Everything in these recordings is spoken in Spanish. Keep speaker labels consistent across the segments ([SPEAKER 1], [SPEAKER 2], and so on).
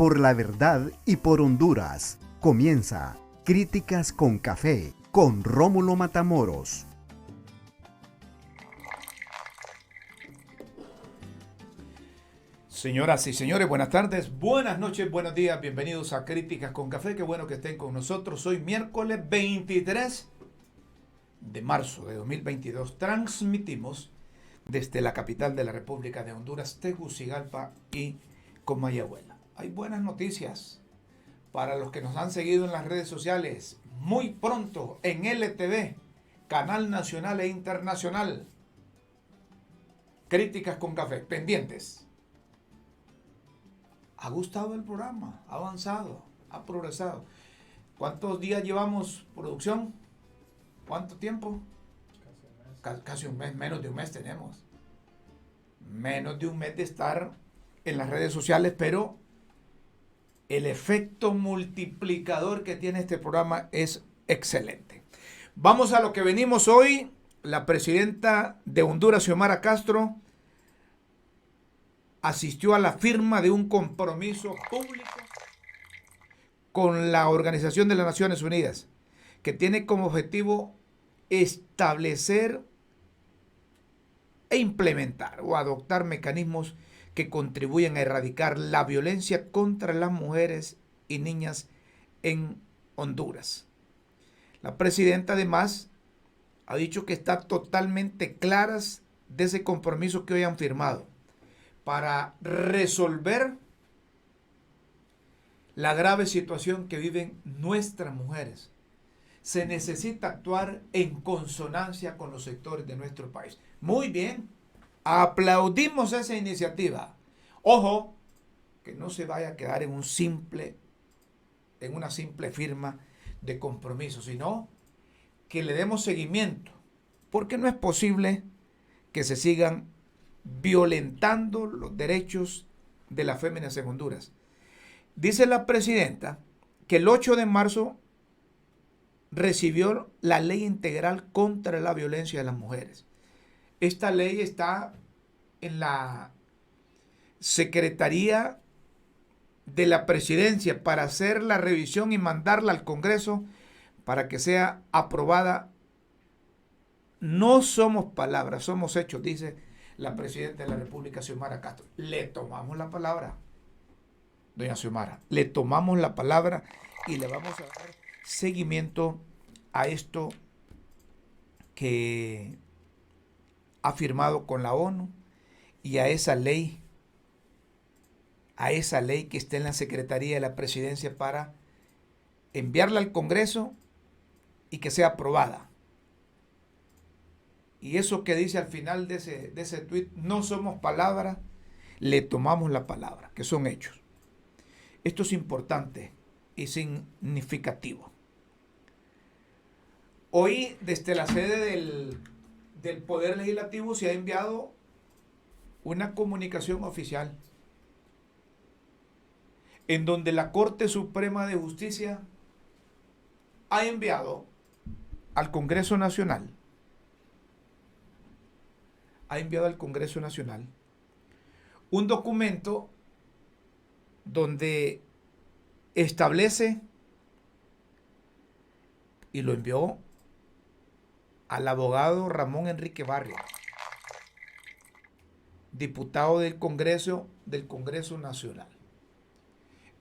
[SPEAKER 1] por la verdad y por Honduras. Comienza Críticas con Café con Rómulo Matamoros.
[SPEAKER 2] Señoras y señores, buenas tardes, buenas noches, buenos días, bienvenidos a Críticas con Café, qué bueno que estén con nosotros. Hoy miércoles 23 de marzo de 2022, transmitimos desde la capital de la República de Honduras, Tegucigalpa y Comayagüela. Hay buenas noticias para los que nos han seguido en las redes sociales. Muy pronto en LTV, Canal Nacional e Internacional, Críticas con Café, pendientes. Ha gustado el programa, ha avanzado, ha progresado. ¿Cuántos días llevamos producción? ¿Cuánto tiempo? Casi un mes, menos de un mes tenemos. Menos de un mes de estar en las redes sociales, pero el efecto multiplicador que tiene este programa es excelente. Vamos a lo que venimos hoy. La presidenta de Honduras, Xiomara Castro, asistió a la firma de un compromiso público con la Organización de las Naciones Unidas, que tiene como objetivo establecer e implementar o adoptar mecanismos que contribuyen a erradicar la violencia contra las mujeres y niñas en Honduras. La presidenta además ha dicho que está totalmente claras de ese compromiso que hoy han firmado para resolver la grave situación que viven nuestras mujeres. Se necesita actuar en consonancia con los sectores de nuestro país. Muy bien, aplaudimos esa iniciativa. Ojo, que no se vaya a quedar en una simple firma de compromiso, sino que le demos seguimiento, porque no es posible que se sigan violentando los derechos de las féminas en Honduras. Dice la presidenta que el 8 de marzo recibió la ley integral contra la violencia de las mujeres. Esta ley está en la Secretaría de la Presidencia para hacer la revisión y mandarla al Congreso para que sea aprobada. No somos palabras, somos hechos, dice la presidenta de la República, Xiomara Castro. Le tomamos la palabra, doña Xiomara. Le tomamos la palabra y le vamos a dar seguimiento a esto que ha firmado con la ONU y a esa ley que está en la Secretaría de la Presidencia para enviarla al Congreso y que sea aprobada. Y eso que dice al final de ese tuit, no somos palabras, le tomamos la palabra, que son hechos. Esto es importante y significativo. Hoy, desde la sede del Poder Legislativo, se ha enviado una comunicación oficial en donde la Corte Suprema de Justicia ha enviado al Congreso Nacional un documento donde establece, y lo envió al abogado Ramón Enrique Barrios, diputado del Congreso Nacional.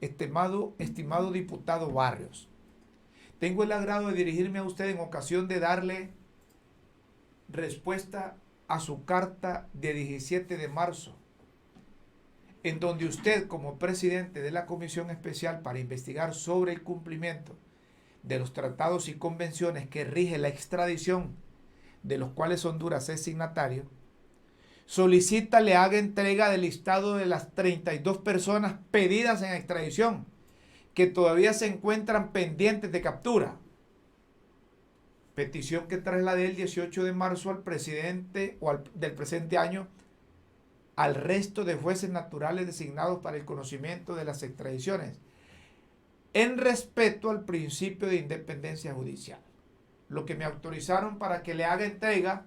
[SPEAKER 2] Estimado diputado Barrios, tengo el agrado de dirigirme a usted en ocasión de darle respuesta a su carta de 17 de marzo, en donde usted, como presidente de la Comisión Especial para investigar sobre el cumplimiento de los tratados y convenciones que rige la extradición, de los cuales Honduras es signatario, solicita le haga entrega del listado de las 32 personas pedidas en extradición, que todavía se encuentran pendientes de captura. Petición que trasladé el 18 de marzo al presidente del presente año al resto de jueces naturales designados para el conocimiento de las extradiciones, en respeto al principio de independencia judicial. Lo que me autorizaron para que le haga entrega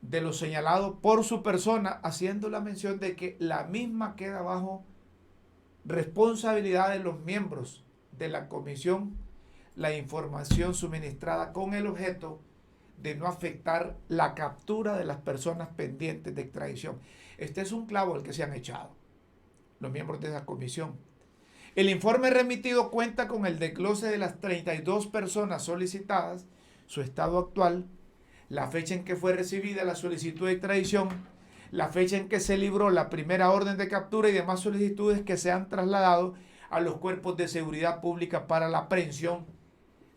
[SPEAKER 2] de lo señalado por su persona, haciendo la mención de que la misma queda bajo Responsabilidad de los miembros de la comisión, la información suministrada con el objeto de no afectar la captura de las personas pendientes de extradición. Este es un clavo al que se han echado los miembros de esa comisión. El informe remitido cuenta con el desglose de las 32 personas solicitadas, su estado actual, la fecha en que fue recibida la solicitud de extradición, la fecha en que se libró la primera orden de captura y demás solicitudes que se han trasladado a los cuerpos de seguridad pública para la aprehensión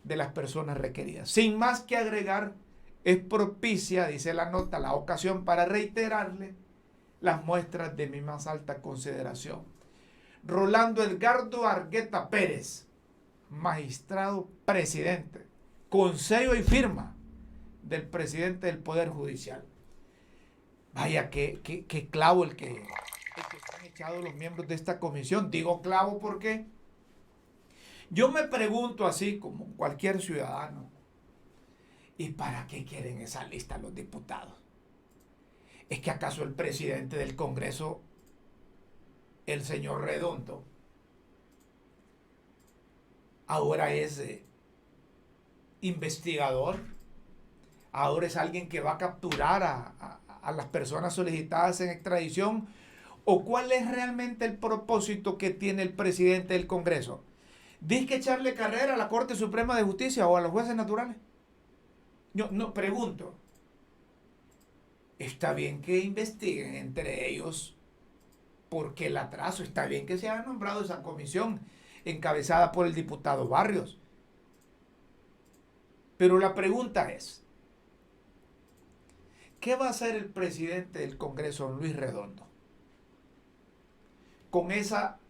[SPEAKER 2] de las personas requeridas. Sin más que agregar, es propicia, dice la nota, la ocasión para reiterarle las muestras de mi más alta consideración. Rolando Edgardo Argueta Pérez, magistrado presidente, con sello y firma del presidente del Poder Judicial. Vaya, qué clavo el que han echado los miembros de esta comisión. Digo clavo porque yo me pregunto así como cualquier ciudadano, ¿y para qué quieren esa lista los diputados? ¿Es que acaso el presidente del Congreso, el señor Redondo, ahora es investigador? Ahora es alguien que va a capturar a las personas solicitadas en extradición. ¿O cuál es realmente el propósito que tiene el presidente del Congreso? ¿Dice que echarle carrera a la Corte Suprema de Justicia o a los jueces naturales? Yo no pregunto. Está bien que investiguen entre ellos porque el atraso, está bien que se haya nombrado esa comisión encabezada por el diputado Barrios. Pero la pregunta es, ¿qué va a hacer el presidente del Congreso, Luis Redondo, con esa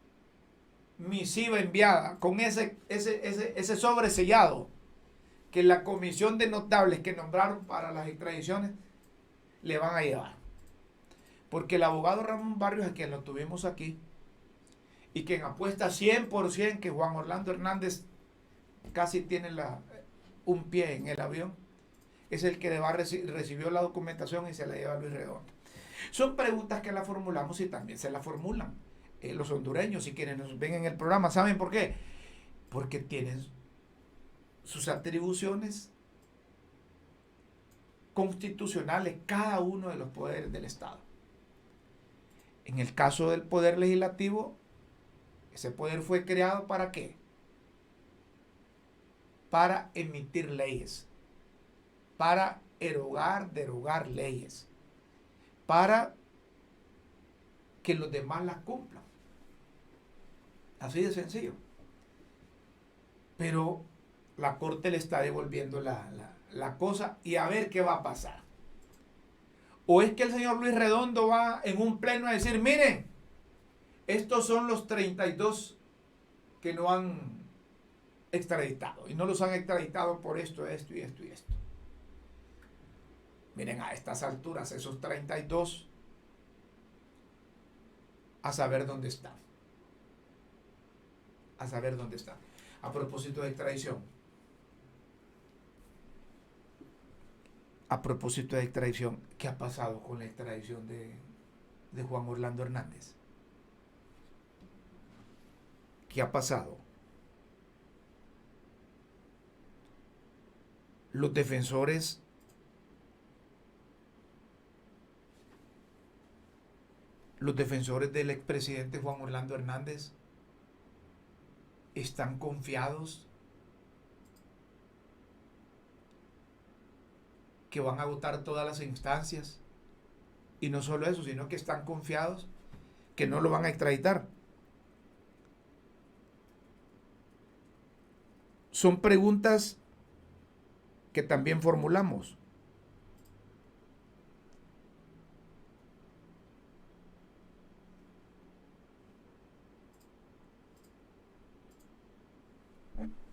[SPEAKER 2] misiva enviada, con ese sobre sellado que la comisión de notables que nombraron para las extradiciones le van a llevar? Porque el abogado Ramón Barrios, a quien lo tuvimos aquí, y quien apuesta 100% que Juan Orlando Hernández casi tiene un pie en el avión, es el que recibió la documentación y se la lleva a Luis Redondo. Son preguntas que la formulamos y también se la formulan los hondureños y quienes nos ven en el programa. ¿Saben por qué? Porque tienen sus atribuciones constitucionales cada uno de los poderes del Estado. En el caso del Poder Legislativo, ese poder fue creado ¿para qué? Para emitir leyes, para derogar leyes, para que los demás las cumplan. Así de sencillo. Pero la Corte le está devolviendo la cosa y a ver qué va a pasar. ¿O es que el señor Luis Redondo va en un pleno a decir, miren, estos son los 32 que no han extraditado y no los han extraditado por esto, esto y esto y esto? Miren, a estas alturas, esos 32, a saber dónde están. A saber dónde están. A propósito de extradición. A propósito de extradición, ¿qué ha pasado con la extradición de Juan Orlando Hernández? ¿Qué ha pasado? Los defensores del expresidente Juan Orlando Hernández están confiados que van a agotar todas las instancias, y no solo eso, sino que están confiados que no lo van a extraditar. Son preguntas que también formulamos.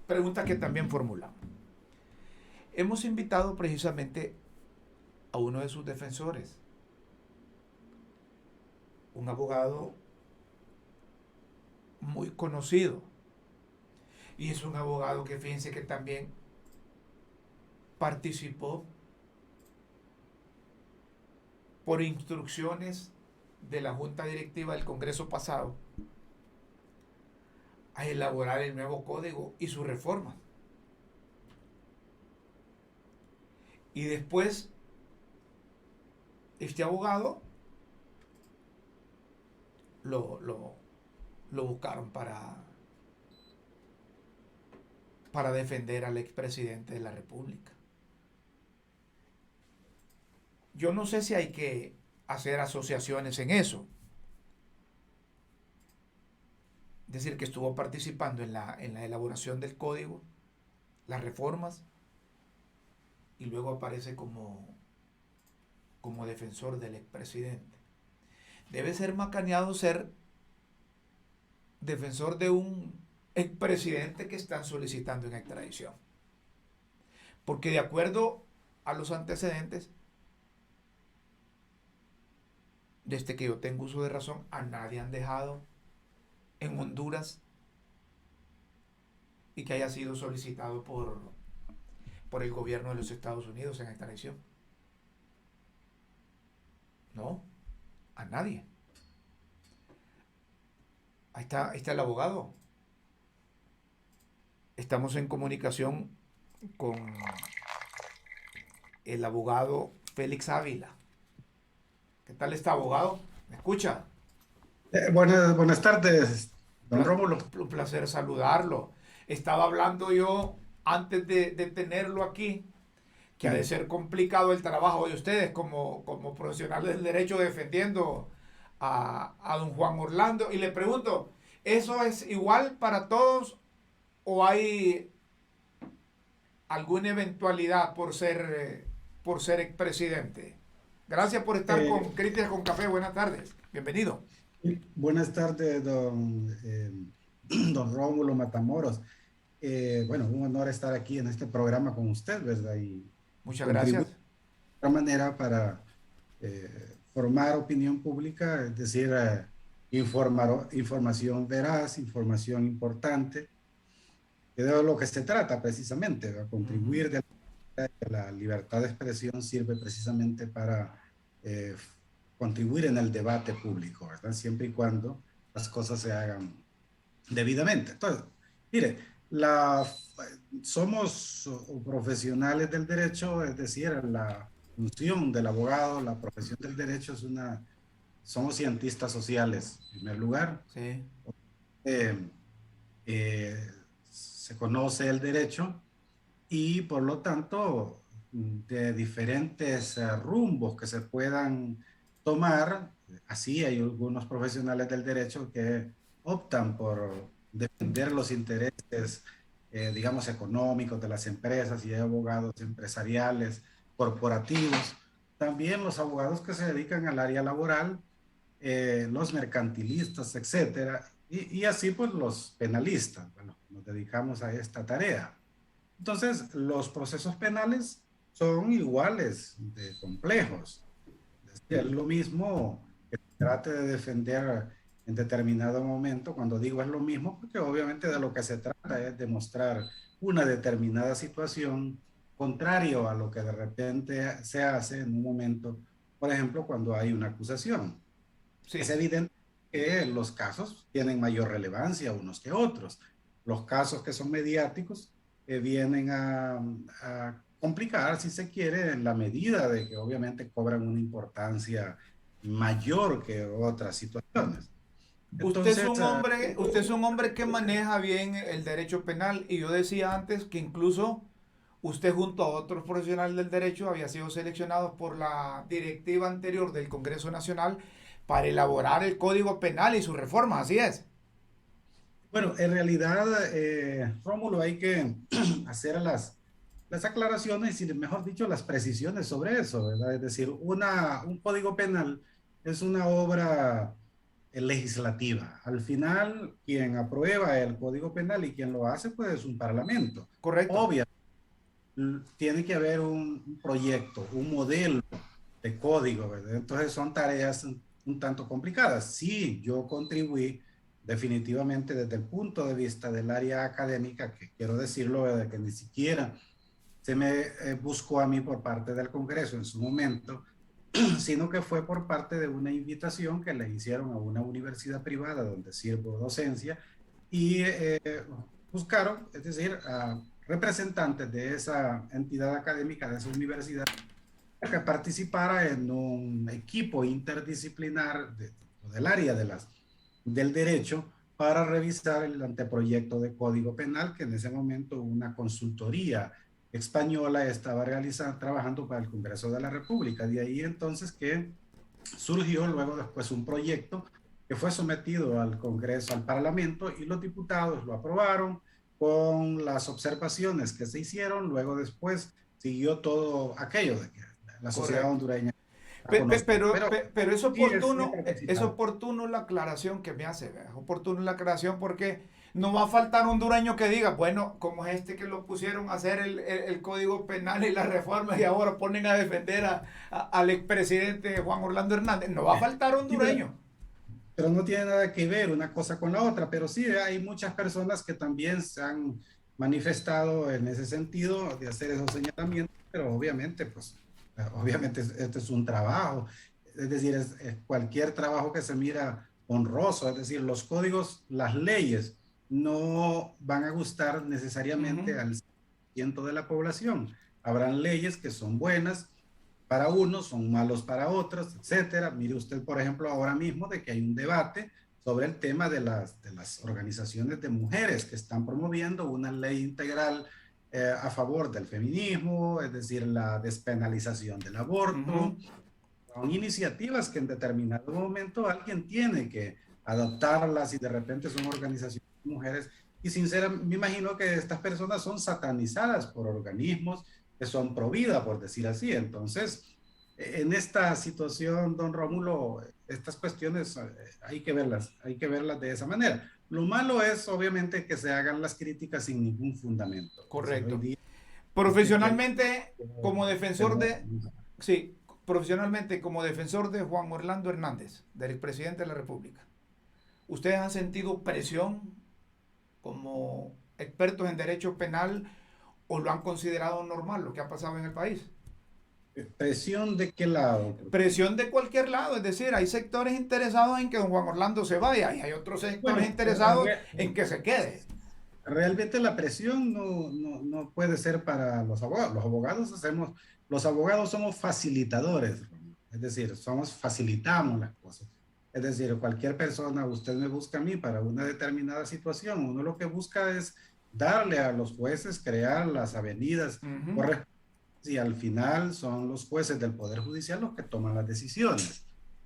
[SPEAKER 2] Preguntas que también formulamos. Hemos invitado precisamente a uno de sus defensores, un abogado muy conocido, y es un abogado que, fíjense, que también participó por instrucciones de la Junta Directiva del Congreso pasado a elaborar el nuevo código y su reforma. Y después, este abogado lo buscaron para defender al expresidente de la República. Yo no sé si hay que hacer asociaciones en eso. Es decir, que estuvo participando en la elaboración del código, las reformas, y luego aparece como defensor del expresidente. Debe ser macaneado ser defensor de un expresidente que están solicitando en extradición. Porque de acuerdo a los antecedentes, desde que yo tengo uso de razón, a nadie han dejado en Honduras y que haya sido solicitado por el gobierno de los Estados Unidos en extradición. No, a nadie. Ahí está el abogado. Estamos en comunicación con el abogado Félix Ávila. ¿Qué tal está, abogado? ¿Me escucha?
[SPEAKER 3] Buenas tardes, don Rómulo.
[SPEAKER 2] Un placer saludarlo. Estaba hablando yo antes de tenerlo aquí, que ha de ser complicado el trabajo de ustedes como profesionales del derecho defendiendo a don Juan Orlando. Y le pregunto, ¿eso es igual para todos o hay alguna eventualidad por ser expresidente? Gracias por estar con Críticas con Café. Buenas tardes. Bienvenido.
[SPEAKER 3] Buenas tardes, don Rómulo Matamoros. Bueno, un honor estar aquí en este programa con usted, ¿verdad? Y
[SPEAKER 2] muchas gracias.
[SPEAKER 3] De otra manera para formar opinión pública, es decir, información veraz, información importante, que de lo que se trata precisamente, ¿verdad? Contribuir de la libertad de expresión sirve precisamente para contribuir en el debate público, ¿verdad? Siempre y cuando las cosas se hagan debidamente. Entonces, mire, somos profesionales del derecho, es decir, la función del abogado, la profesión del derecho somos cientistas sociales, en primer lugar.
[SPEAKER 2] Sí.
[SPEAKER 3] Se conoce el derecho y por lo tanto de diferentes rumbos que se puedan tomar. Así hay algunos profesionales del derecho que optan por defender los intereses, digamos, económicos de las empresas, y hay abogados empresariales, corporativos. También los abogados que se dedican al área laboral, los mercantilistas, etcétera. Y así pues los penalistas, bueno, nos dedicamos a esta tarea. Entonces, los procesos penales son iguales de complejos. Es lo mismo que trate de defender en determinado momento. Cuando digo es lo mismo, porque obviamente de lo que se trata es demostrar una determinada situación contrario a lo que de repente se hace en un momento, por ejemplo, cuando hay una acusación. Sí. Es evidente que los casos tienen mayor relevancia unos que otros. Los casos que son mediáticos vienen a complicar, si se quiere, en la medida de que obviamente cobran una importancia mayor que otras situaciones.
[SPEAKER 2] Entonces, usted es un hombre que maneja bien el derecho penal, y yo decía antes que incluso usted junto a otros profesionales del derecho había sido seleccionado por la directiva anterior del Congreso Nacional para elaborar el Código Penal y sus reformas, ¿así es?
[SPEAKER 3] Bueno, en realidad, Rómulo, hay que hacer las aclaraciones y, mejor dicho, las precisiones sobre eso, ¿verdad? Es decir, un Código Penal es una obra legislativa. Al final, quien aprueba el Código Penal y quien lo hace, pues es un parlamento.
[SPEAKER 2] Correcto.
[SPEAKER 3] Obviamente, tiene que haber un proyecto, un modelo de código, ¿verdad? Entonces son tareas un tanto complicadas. Sí, yo contribuí definitivamente desde el punto de vista del área académica, que quiero decirlo, ¿verdad? Que ni siquiera se me buscó a mí por parte del Congreso en su momento, sino que fue por parte de una invitación que le hicieron a una universidad privada donde sirvo docencia, y buscaron, es decir, a representantes de esa entidad académica, de esa universidad, que participara en un equipo interdisciplinar del área del derecho para revisar el anteproyecto de Código Penal que en ese momento una consultoría española estaba realizando, trabajando para el Congreso de la República. De ahí entonces que surgió luego después un proyecto que fue sometido al Congreso, al Parlamento, y los diputados lo aprobaron con las observaciones que se hicieron. Luego después siguió todo aquello de que la sociedad
[SPEAKER 2] Correcto.
[SPEAKER 3] hondureña
[SPEAKER 2] Pero
[SPEAKER 3] sí es
[SPEAKER 2] es
[SPEAKER 3] participado.
[SPEAKER 2] oportuno la aclaración que me hace, ¿verdad? Es oportuno la aclaración porque no va a faltar un hondureño que diga, bueno, como es este que lo pusieron a hacer el Código Penal y la reforma y ahora ponen a defender al expresidente Juan Orlando Hernández, no va a faltar
[SPEAKER 3] Sí,
[SPEAKER 2] hondureño.
[SPEAKER 3] pero no tiene nada que ver una cosa con la otra, pero sí hay muchas personas que también se han manifestado en ese sentido de hacer esos señalamientos, pero obviamente, pues, obviamente este es un trabajo, es decir, es cualquier trabajo que se mira honroso, es decir, los códigos, las leyes no van a gustar necesariamente
[SPEAKER 2] Ujú.
[SPEAKER 3] al 100% de la población. Habrán leyes que son buenas para unos, son malos para otros, etcétera. Mire usted, por ejemplo, ahora mismo de que hay un debate sobre el tema de las organizaciones de mujeres que están promoviendo una ley integral a favor del feminismo, es decir, la despenalización del
[SPEAKER 2] Ujú.
[SPEAKER 3] aborto. Son iniciativas que en determinado momento alguien tiene que adoptarlas y de repente son organizaciones de mujeres y sinceramente me imagino que estas personas son satanizadas por organismos que son pro vida, por decir así. Entonces, en esta situación, don Rómulo, estas cuestiones hay que verlas de esa manera. Lo malo es, obviamente, que se hagan las críticas sin ningún fundamento. Es decir, hoy
[SPEAKER 2] Correcto.
[SPEAKER 3] día usted quiere
[SPEAKER 2] Profesionalmente, como defensor
[SPEAKER 3] tener
[SPEAKER 2] de, sí, profesionalmente como defensor de Juan Orlando Hernández, del expresidente de la República, ¿ustedes han sentido presión como expertos en derecho penal o lo han considerado normal lo que ha pasado en el país?
[SPEAKER 3] presión de qué lado, porque
[SPEAKER 2] Presión de cualquier lado, es decir, hay sectores interesados en que don Juan Orlando se vaya y hay otros sectores
[SPEAKER 3] bueno,
[SPEAKER 2] interesados en que se quede.
[SPEAKER 3] realmente la presión no puede ser para los abogados. Los abogados somos facilitadores, es decir, facilitamos las cosas. Es decir, cualquier persona, usted me busca a mí para una determinada situación, uno lo que busca es darle a los jueces crear las avenidas
[SPEAKER 2] Ujú.
[SPEAKER 3] correctas y al final son los jueces del Poder Judicial los que toman las decisiones.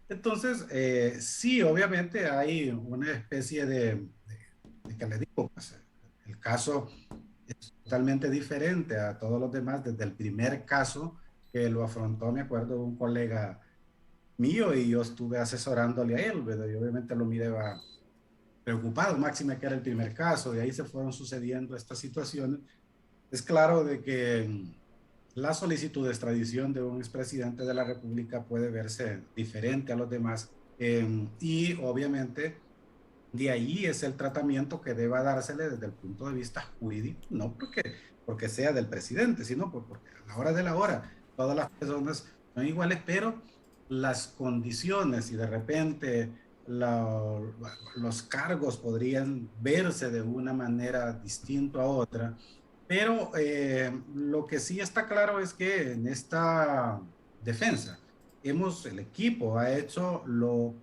[SPEAKER 3] Entonces, sí, obviamente hay una especie de que le digo, pues, el caso es totalmente diferente a todos los demás, desde el primer caso que lo afrontó, me acuerdo, un colega mío y yo estuve asesorándole a él, ¿verdad? Y obviamente lo miraba preocupado, máxime que era el primer caso, de ahí se fueron sucediendo estas situaciones. Es claro de que la solicitud de extradición de un expresidente de la República puede verse diferente a los demás y obviamente de ahí es el tratamiento que deba dársele desde el punto de vista jurídico, no porque sea del presidente, sino porque a la hora de la hora todas las personas son iguales, pero las condiciones y de repente la, los cargos podrían verse de una manera distinta a otra. Pero lo que sí está claro es que en esta defensa el equipo ha hecho lo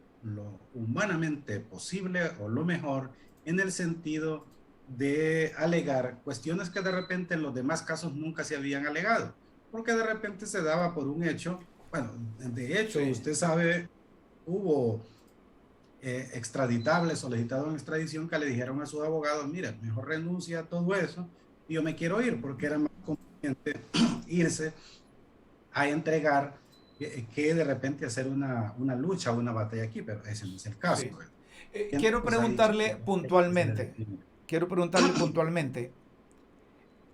[SPEAKER 3] humanamente posible o lo mejor en el sentido de alegar cuestiones que de repente en los demás casos nunca se habían alegado, porque de repente se daba por un hecho. Bueno, de hecho,
[SPEAKER 2] Sí.
[SPEAKER 3] usted sabe, hubo extraditables solicitados en extradición que le dijeron a sus abogados, mira, mejor renuncia a todo eso y yo me quiero ir porque era más conveniente irse a entregar que de repente hacer una lucha o una batalla aquí, pero ese no es el caso.
[SPEAKER 2] Sí.
[SPEAKER 3] Y
[SPEAKER 2] Quiero
[SPEAKER 3] entonces ha dicho que
[SPEAKER 2] preguntarle
[SPEAKER 3] hay que hacer el
[SPEAKER 2] puntualmente,
[SPEAKER 3] primero.
[SPEAKER 2] quiero preguntarle puntualmente,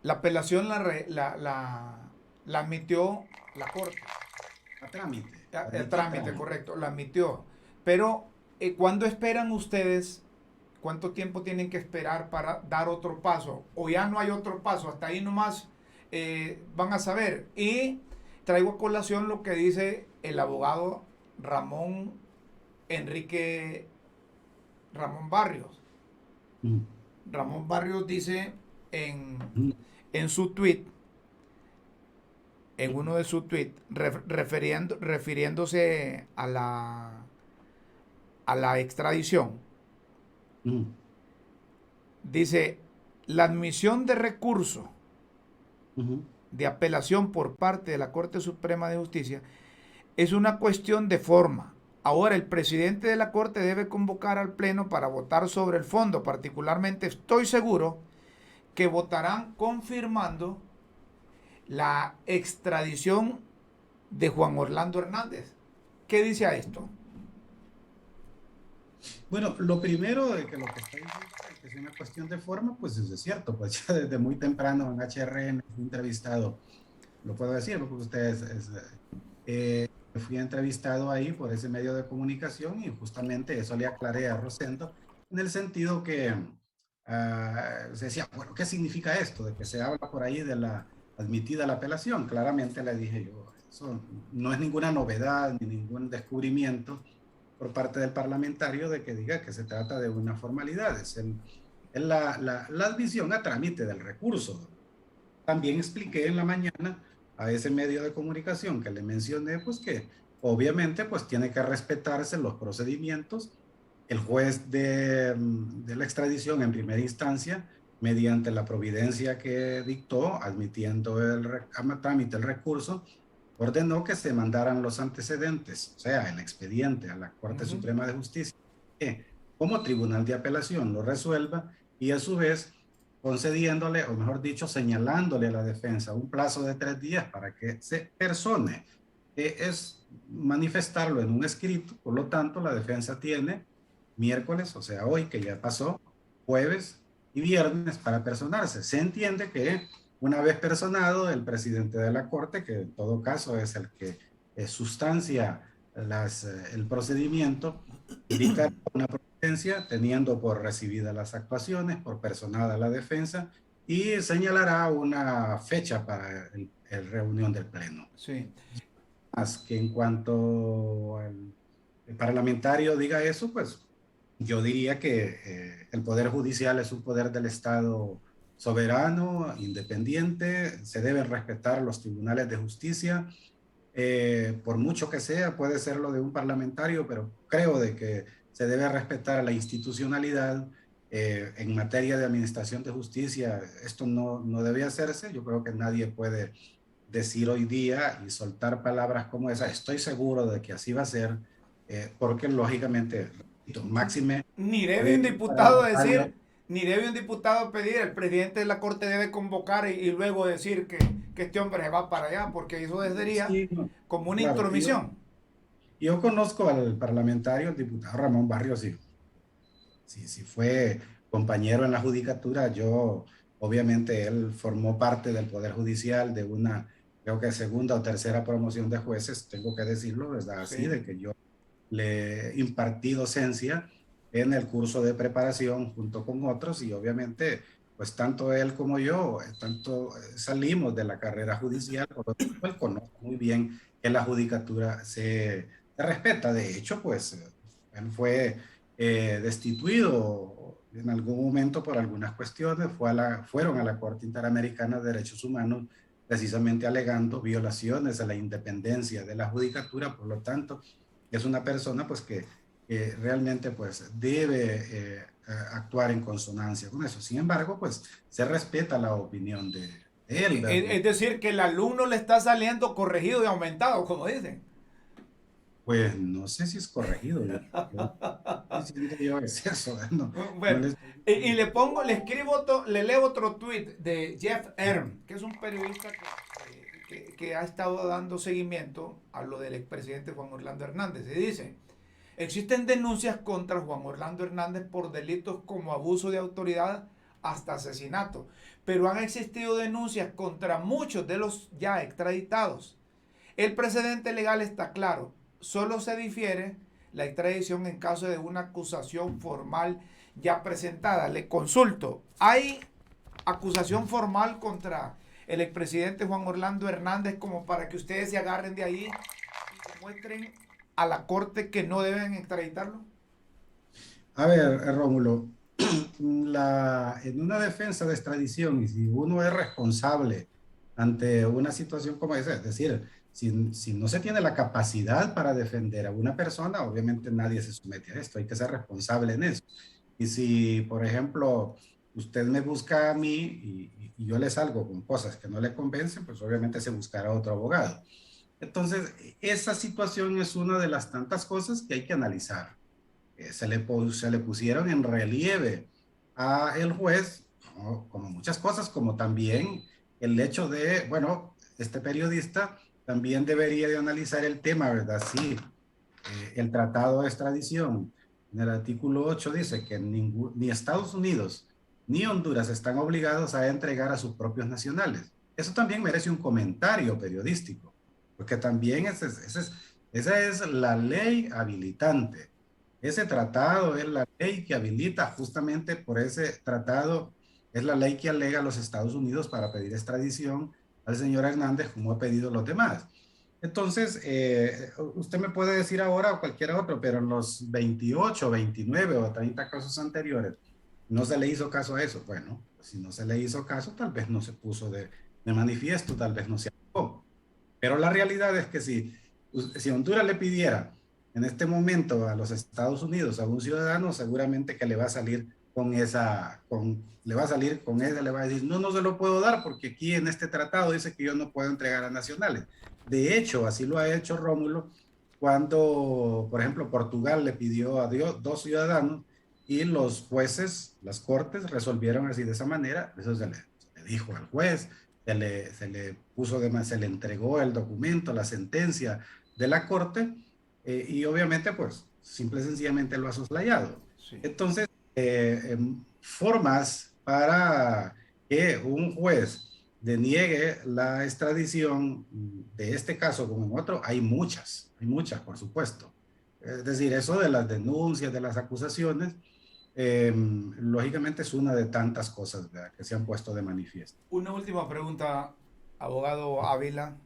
[SPEAKER 2] la apelación la admitió la Corte,
[SPEAKER 3] A trámite,
[SPEAKER 2] el
[SPEAKER 3] admitió a
[SPEAKER 2] trámite,
[SPEAKER 3] trámite.
[SPEAKER 2] correcto, la admitió. Pero, ¿cuándo esperan ustedes? ¿Cuánto tiempo tienen que esperar para dar otro paso? ¿O ya no hay otro paso? Hasta ahí nomás van a saber. Y traigo a colación lo que dice el abogado Ramón Enrique Ramón Barrios.
[SPEAKER 3] Mm.
[SPEAKER 2] Ramón Barrios dice
[SPEAKER 3] Ujú,
[SPEAKER 2] en su tweet, en uno de sus tweets, refiriéndose a la extradición,
[SPEAKER 3] ujú,
[SPEAKER 2] dice, la admisión de recurso
[SPEAKER 3] ujú.
[SPEAKER 2] de apelación por parte de la Corte Suprema de Justicia es una cuestión de forma. Ahora el presidente de la Corte debe convocar al Pleno para votar sobre el fondo. Particularmente estoy seguro que votarán confirmando la extradición de Juan Orlando Hernández. ¿Qué dice a esto?
[SPEAKER 3] Bueno, lo primero de que lo que está diciendo de que es una cuestión de forma, pues eso es cierto, pues ya desde muy temprano en HRN fui entrevistado, lo puedo decir, porque ustedes, fui entrevistado ahí por ese medio de comunicación y justamente eso le aclaré a Rosendo en el sentido que se decía, bueno, ¿qué significa esto? De que se habla por ahí de la admitida la apelación. Claramente le dije yo, eso no es ninguna novedad ni ningún descubrimiento por parte del parlamentario de que diga que se trata de una formalidad, es la admisión a trámite del recurso. También expliqué en la mañana a ese medio de comunicación que le mencioné, pues que obviamente pues tiene que respetarse los procedimientos. El juez de la extradición en primera instancia, mediante la providencia que dictó, admitiendo a trámite el recurso, ordenó que se mandaran los antecedentes, o sea, el expediente a la Corte
[SPEAKER 2] Ujú.
[SPEAKER 3] Suprema de Justicia, que como tribunal de apelación lo resuelva y a su vez concediéndole, o mejor dicho, señalándole a la defensa un plazo de 3 días para que se persone. Es manifestarlo en un escrito, por lo tanto, la defensa tiene miércoles, o sea, hoy que ya pasó, jueves y viernes para personarse. Se entiende que una vez personado, el presidente de la Corte, que en todo caso es el que sustancia el procedimiento, dicta una providencia teniendo por recibidas las actuaciones, por personada la defensa y señalará una fecha para el reunión del Pleno.
[SPEAKER 2] Sí.
[SPEAKER 3] Más que en cuanto al el parlamentario diga eso, pues yo diría que el Poder Judicial es un poder del Estado soberano, independiente, se deben respetar los tribunales de justicia, por mucho que sea, puede ser lo de un parlamentario, pero creo de que se debe respetar la institucionalidad. En materia de administración de justicia, esto no debe hacerse. Yo creo que nadie puede decir hoy día y soltar palabras como esa. Estoy seguro de que así va a ser, porque lógicamente, máxime,
[SPEAKER 2] Ni debe un
[SPEAKER 3] poder
[SPEAKER 2] diputado
[SPEAKER 3] parlamentario.
[SPEAKER 2] decir, ni debe un diputado pedir, el presidente de la Corte debe convocar y luego decir que este hombre se va para allá, porque eso sería
[SPEAKER 3] Sí, no,
[SPEAKER 2] como una
[SPEAKER 3] claro,
[SPEAKER 2] intromisión.
[SPEAKER 3] yo conozco al parlamentario, el diputado Ramón Barrios, sí, si fue compañero en la judicatura, yo, obviamente, él formó parte del Poder Judicial de una, creo que segunda o tercera promoción de jueces, tengo que decirlo, ¿verdad? Así,
[SPEAKER 2] Sí.
[SPEAKER 3] de que yo le impartí docencia en el curso de preparación junto con otros y obviamente, pues tanto él como yo, tanto salimos de la carrera judicial, por lo tanto, él conoce muy bien que la judicatura se respeta. De hecho, pues él fue destituido en algún momento por algunas cuestiones, fueron a la Corte Interamericana de Derechos Humanos precisamente alegando violaciones a la independencia de la judicatura. Por lo tanto, es una persona pues que realmente pues debe actuar en consonancia con eso. Sin embargo, pues se respeta la opinión de él, ¿verdad?
[SPEAKER 2] Es decir, que el alumno le está saliendo corregido y aumentado, como dicen.
[SPEAKER 3] Pues no sé si es corregido. Diciendo yo es eso, no
[SPEAKER 2] Bueno,
[SPEAKER 3] le estoy
[SPEAKER 2] y
[SPEAKER 3] diciendo.
[SPEAKER 2] le escribo, le leo otro tweet de Jeff Erm, que es un periodista que ha estado dando seguimiento a lo del expresidente Juan Orlando Hernández. Y dice, existen denuncias contra Juan Orlando Hernández por delitos como abuso de autoridad hasta asesinato, pero han existido denuncias contra muchos de los ya extraditados. El precedente legal está claro, solo se difiere la extradición en caso de una acusación formal ya presentada. Le consulto, ¿hay acusación formal contra el expresidente Juan Orlando Hernández como para que ustedes se agarren de ahí y demuestren a la corte que no deben extraditarlo?
[SPEAKER 3] A ver, Rómulo. en una defensa de extradición, y si uno es responsable ante una situación como esa, es decir, si no se tiene la capacidad para defender a una persona, obviamente nadie se somete a esto, hay que ser responsable en eso. Y si, por ejemplo, usted me busca a mí y yo le salgo con cosas que no le convencen, pues obviamente se buscará otro abogado. Entonces, esa situación es una de las tantas cosas que hay que analizar. Se le pusieron en relieve a el juez, como muchas cosas, como también el hecho de, bueno, este periodista también debería de analizar el tema, ¿verdad? Sí, el tratado de extradición en el artículo 8 dice que ni Estados Unidos ni Honduras están obligados a entregar a sus propios nacionales. Eso también merece un comentario periodístico, porque también esa es la ley habilitante. Ese tratado es la ley que habilita, justamente por ese tratado, es la ley que alega a los Estados Unidos para pedir extradición al señor Hernández, como ha pedido los demás. Entonces, usted me puede decir ahora o cualquier otro, pero en los 28, 29 o 30 casos anteriores, no se le hizo caso a eso. Bueno, pues si no se le hizo caso, tal vez no se puso de manifiesto, tal vez no se aplicó. Pero la realidad es que si Honduras le pidiera en este momento a los Estados Unidos a un ciudadano, seguramente que le va a salir le va a salir con esa, le va a decir, no, no se lo puedo dar porque aquí en este tratado dice que yo no puedo entregar a nacionales. De hecho, así lo ha hecho Rómulo cuando, por ejemplo, Portugal le pidió a dos ciudadanos y los jueces, las cortes resolvieron así de esa manera. Eso se le dijo al juez, se le entregó el documento, la sentencia de la corte, y obviamente pues simple y sencillamente lo ha soslayado.
[SPEAKER 2] Sí.
[SPEAKER 3] Entonces, formas para que un juez deniegue la extradición de este caso como en otro, hay muchas, por supuesto. Es decir, eso de las denuncias, de las acusaciones, lógicamente es una de tantas cosas, ¿verdad?, que se han puesto de manifiesto.
[SPEAKER 2] Una última pregunta, abogado Ávila.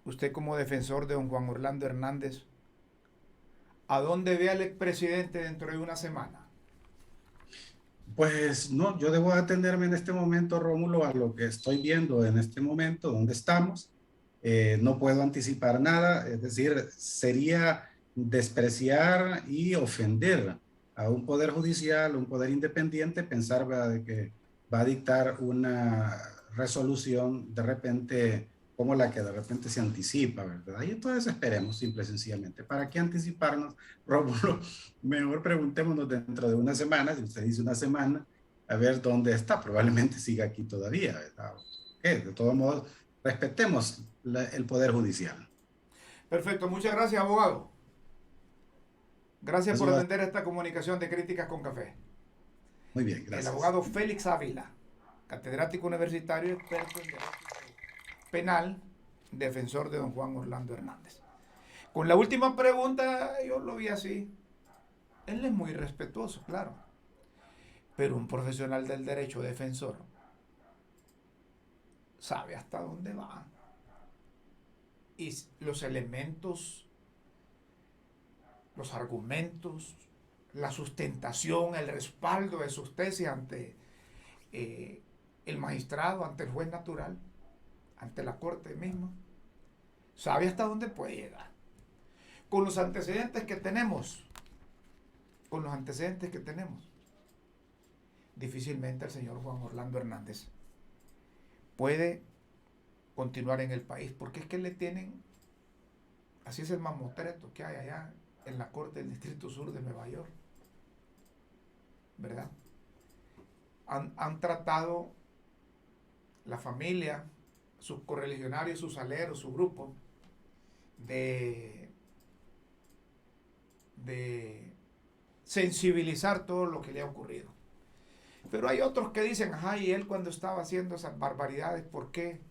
[SPEAKER 2] Usted como defensor de don Juan Orlando Hernández, ¿a dónde ve al expresidente dentro de una semana?
[SPEAKER 3] Pues no, yo debo atenderme en este momento, Rómulo, a lo que estoy viendo en este momento, donde estamos. No puedo anticipar nada, es decir, sería despreciar y ofender a un poder judicial, un poder independiente, pensar, ¿verdad?, de que va a dictar una resolución de repente como la que de repente se anticipa, ¿verdad? Y entonces esperemos, simple y sencillamente. ¿Para qué anticiparnos, Rómulo? Mejor preguntémonos dentro de una semana, si usted dice una semana, a ver dónde está. Probablemente siga aquí todavía, ¿verdad? De todos modos, respetemos el Poder Judicial.
[SPEAKER 2] Perfecto, muchas gracias, abogado. Gracias por
[SPEAKER 3] Eso va
[SPEAKER 2] atender esta comunicación de Críticas con Café.
[SPEAKER 3] muy bien,
[SPEAKER 2] El
[SPEAKER 3] gracias.
[SPEAKER 2] abogado Félix Ávila, catedrático universitario, experto en derecho penal, defensor de don Juan Orlando Hernández. Con la última pregunta, yo lo vi así. Él es muy respetuoso, claro, pero un profesional del derecho defensor sabe hasta dónde va. Y los elementos, los argumentos, la sustentación, el respaldo de sus tesis ante el magistrado, ante el juez natural, ante la corte misma, sabe hasta dónde puede llegar. Con los antecedentes que tenemos, difícilmente el señor Juan Orlando Hernández puede continuar en el país, porque es que le tienen, así es el mamotreto que hay allá en la corte del Distrito Sur de Nueva York, ¿verdad? Han tratado la familia, sus correligionarios, sus aleros, su grupo, de sensibilizar todo lo que le ha ocurrido. Pero hay otros que dicen, ajá, y él cuando estaba haciendo esas barbaridades, ¿por qué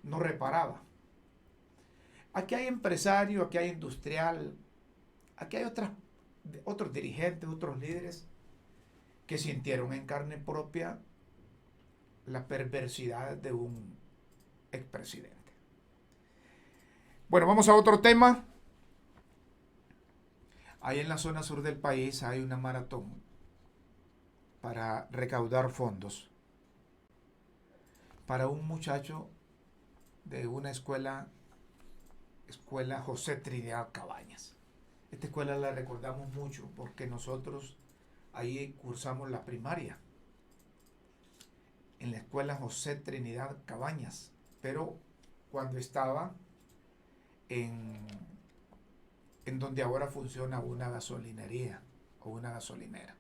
[SPEAKER 2] no reparaba? Aquí hay empresario, aquí hay industrial, aquí hay otros dirigentes, otros líderes que sintieron en carne propia la perversidad de un expresidente. Bueno, vamos a otro tema. Ahí en la zona sur del país hay una maratón para recaudar fondos para un muchacho de una escuela José Trinidad Cabañas. Esta escuela la recordamos mucho porque nosotros ahí cursamos la primaria, en la escuela José Trinidad Cabañas, pero cuando estaba en donde ahora funciona una gasolinería o una gasolinera.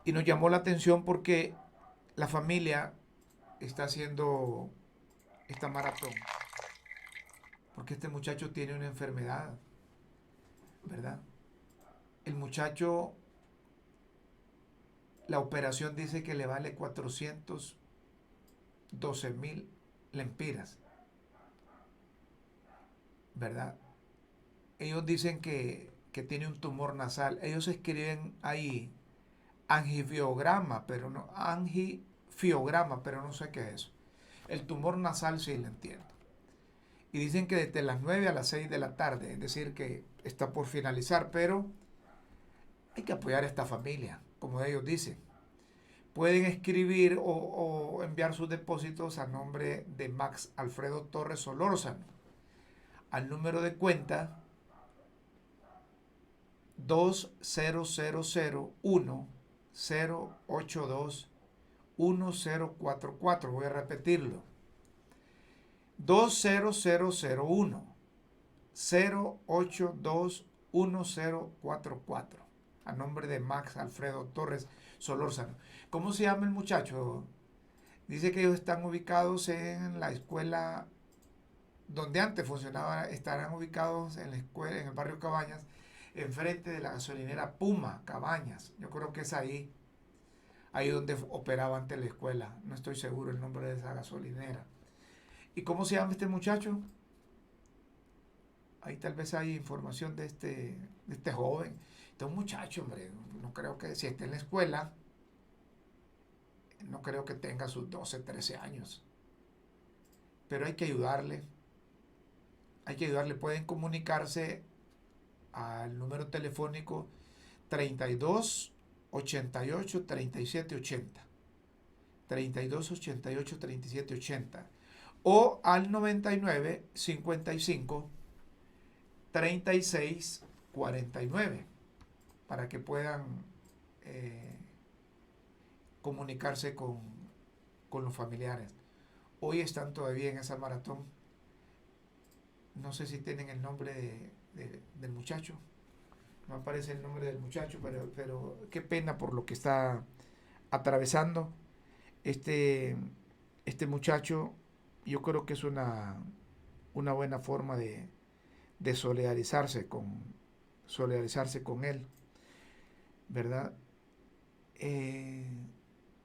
[SPEAKER 2] Y nos llamó la atención porque la familia está haciendo esta maratón porque este muchacho tiene una enfermedad, ¿verdad? El muchacho, la operación dice que le vale 412,000 lempiras, ¿verdad? Ellos dicen que tiene un tumor nasal. Ellos escriben ahí angiograma, pero no sé qué es eso. El tumor nasal sí lo entiendo. Y dicen que desde las 9 a las 6 de la tarde, es decir, que está por finalizar, pero hay que apoyar a esta familia, como ellos dicen. Pueden escribir o enviar sus depósitos a nombre de Max Alfredo Torres Solórzano, al número de cuenta 200010821044. Voy a repetirlo. 200010821044 a nombre de Max Alfredo Torres Solórzano. ¿Cómo se llama el muchacho? Dice que ellos están ubicados en la escuela donde antes funcionaba, estarán ubicados en la escuela, en el barrio Cabañas, enfrente de la gasolinera Puma Cabañas. Yo creo que es ahí donde operaba antes la escuela. No estoy seguro el nombre de esa gasolinera. ¿Y cómo se llama este muchacho? Ahí tal vez hay información de este joven. Este es un muchacho, hombre. No creo que, si está en la escuela, no creo que tenga sus 12, 13 años. Pero hay que ayudarle. Pueden comunicarse al número telefónico 32 88 37 80. 32 88 37 80. O al 99 55 36 49 para que puedan comunicarse con los familiares. Hoy están todavía en esa maratón. No sé si tienen el nombre del muchacho. No aparece el nombre del muchacho, pero qué pena por lo que está atravesando este muchacho. Yo creo que es una buena forma de solidarizarse con él, ¿verdad?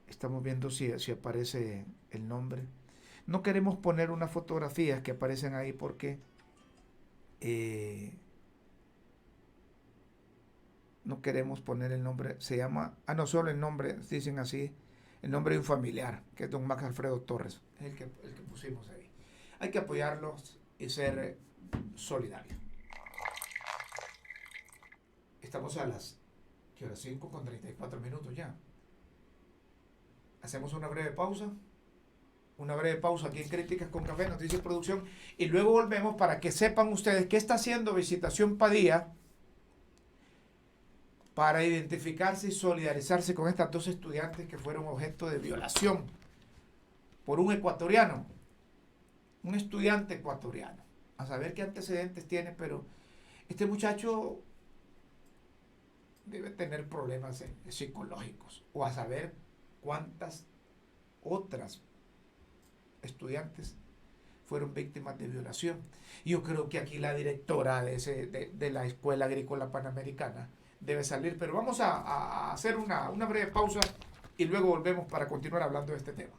[SPEAKER 2] Estamos viendo si aparece el nombre. No queremos poner unas fotografías que aparecen ahí porque no queremos poner el nombre. Se llama, no solo el nombre, dicen así, el nombre de un familiar, que es don Max Alfredo Torres, es el que pusimos ahí. Hay que apoyarlos y ser solidarios. Estamos a las 5:34 ya. Hacemos una breve pausa aquí en Críticas con Café, Noticias Producción, y luego volvemos para que sepan ustedes qué está haciendo Visitación Padilla para identificarse y solidarizarse con estas dos estudiantes que fueron objeto de violación por un ecuatoriano, un estudiante ecuatoriano. A saber qué antecedentes tiene, pero este muchacho debe tener problemas psicológicos, o a saber cuántas otras estudiantes fueron víctimas de violación. Yo creo que aquí la directora de la Escuela Agrícola Panamericana debe salir, pero vamos a hacer una breve pausa y luego volvemos para continuar hablando de este tema.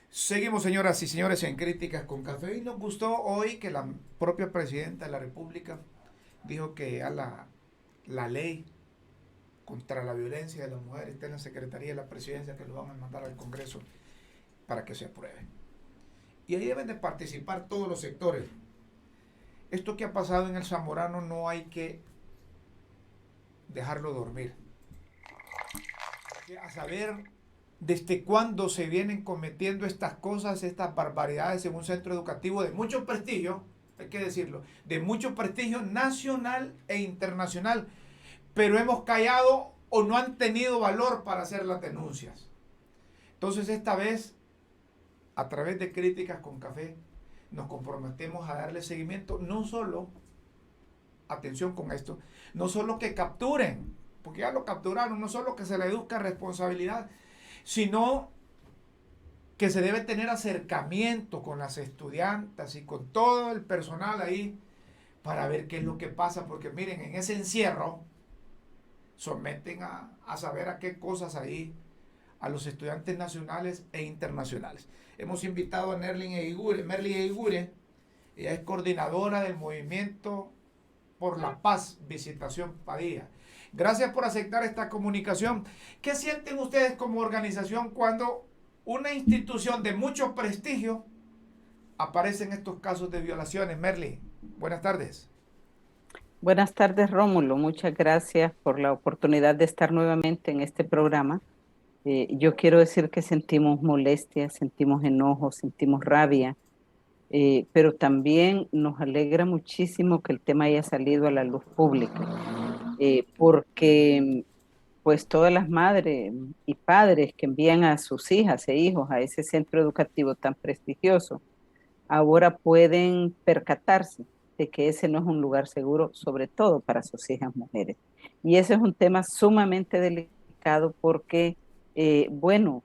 [SPEAKER 2] Seguimos, señoras y señores, en Críticas con Café, y nos gustó hoy que la propia presidenta de la República dijo que a la ley contra la violencia de las mujeres está en la Secretaría de la Presidencia, que lo van a mandar al Congreso para que se apruebe. Y ahí deben de participar todos los sectores. Esto que ha pasado en el Zamorano no hay que dejarlo dormir. a saber desde cuándo se vienen cometiendo estas cosas, estas barbaridades en un centro educativo de mucho prestigio, hay que decirlo, de mucho prestigio nacional e internacional, pero hemos callado o no han tenido valor para hacer las denuncias. Entonces esta vez, a través de Críticas con Café, nos comprometemos a darle seguimiento, no solo, atención con esto, no solo que capturen, porque ya lo capturaron, no solo que se le educa responsabilidad, sino que se debe tener acercamiento con las estudiantes y con todo el personal ahí para ver qué es lo que pasa, porque miren, en ese encierro someten a saber a qué cosas ahí a los estudiantes nacionales e internacionales. Hemos invitado a Merly Eguigure, ella es coordinadora del Movimiento por la Paz, Visitación Padilla. Gracias por aceptar esta comunicación. ¿Qué sienten ustedes como organización cuando una institución de mucho prestigio aparece en estos casos de violaciones? Merly, buenas tardes.
[SPEAKER 4] Buenas tardes, Rómulo. Muchas gracias por la oportunidad de estar nuevamente en este programa. Yo quiero decir que sentimos molestia, sentimos enojo, sentimos rabia, pero también nos alegra muchísimo que el tema haya salido a la luz pública, porque pues todas las madres y padres que envían a sus hijas e hijos a ese centro educativo tan prestigioso, ahora pueden percatarse de que ese no es un lugar seguro, sobre todo para sus hijas mujeres. Y ese es un tema sumamente delicado porque, bueno,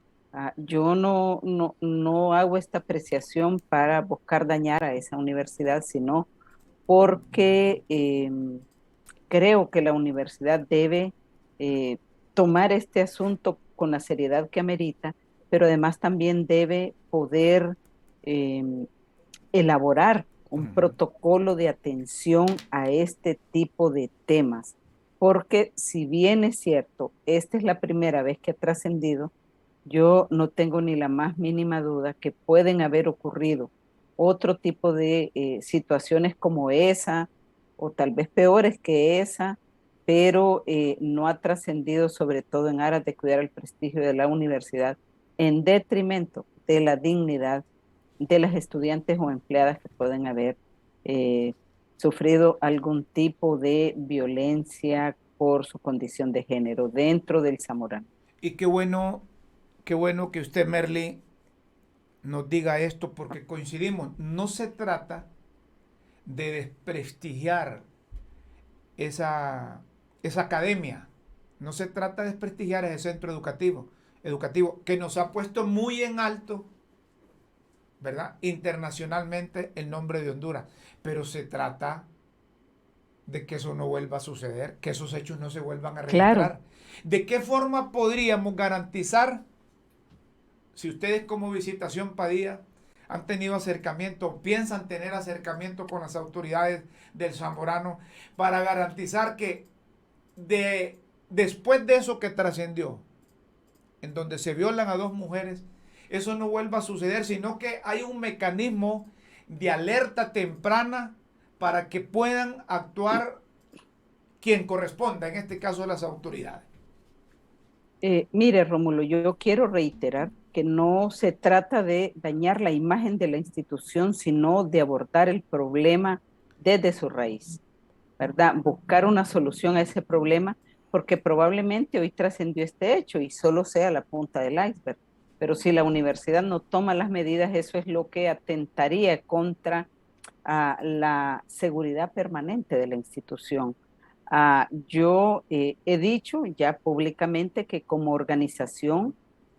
[SPEAKER 4] yo no hago esta apreciación para buscar dañar a esa universidad, sino porque creo que la universidad debe tomar este asunto con la seriedad que amerita, pero además también debe poder elaborar un protocolo de atención a este tipo de temas, porque si bien es cierto, esta es la primera vez que ha trascendido, yo no tengo ni la más mínima duda que pueden haber ocurrido otro tipo de situaciones como esa, o tal vez peores que esa, pero no ha trascendido sobre todo en aras de cuidar el prestigio de la universidad en detrimento de la dignidad de las estudiantes o empleadas que pueden haber eh, sufrido algún tipo de violencia por su condición de género dentro del Zamorano.
[SPEAKER 2] Y qué bueno que usted, Merly, nos diga esto porque coincidimos. No se trata de desprestigiar esa academia. No se trata de desprestigiar ese centro educativo que nos ha puesto muy en alto, ¿verdad? Internacionalmente el nombre de Honduras. Pero se trata de que eso no vuelva a suceder, que esos hechos no se vuelvan a registrar.
[SPEAKER 4] Claro.
[SPEAKER 2] ¿De qué forma podríamos garantizar, si ustedes como Visitación Padilla han tenido acercamiento, piensan tener acercamiento con las autoridades del Zamorano para garantizar que después de eso que trascendió, en donde se violan a 2 mujeres, eso no vuelva a suceder, sino que hay un mecanismo de alerta temprana para que puedan actuar quien corresponda, en este caso las autoridades?
[SPEAKER 4] Mire, Rómulo, yo quiero reiterar que no se trata de dañar la imagen de la institución, sino de abordar el problema desde su raíz, ¿verdad? Buscar una solución a ese problema, porque probablemente hoy trascendió este hecho y solo sea la punta del iceberg. Pero si la universidad no toma las medidas, eso es lo que atentaría contra la seguridad permanente de la institución. Yo he dicho ya públicamente que como organización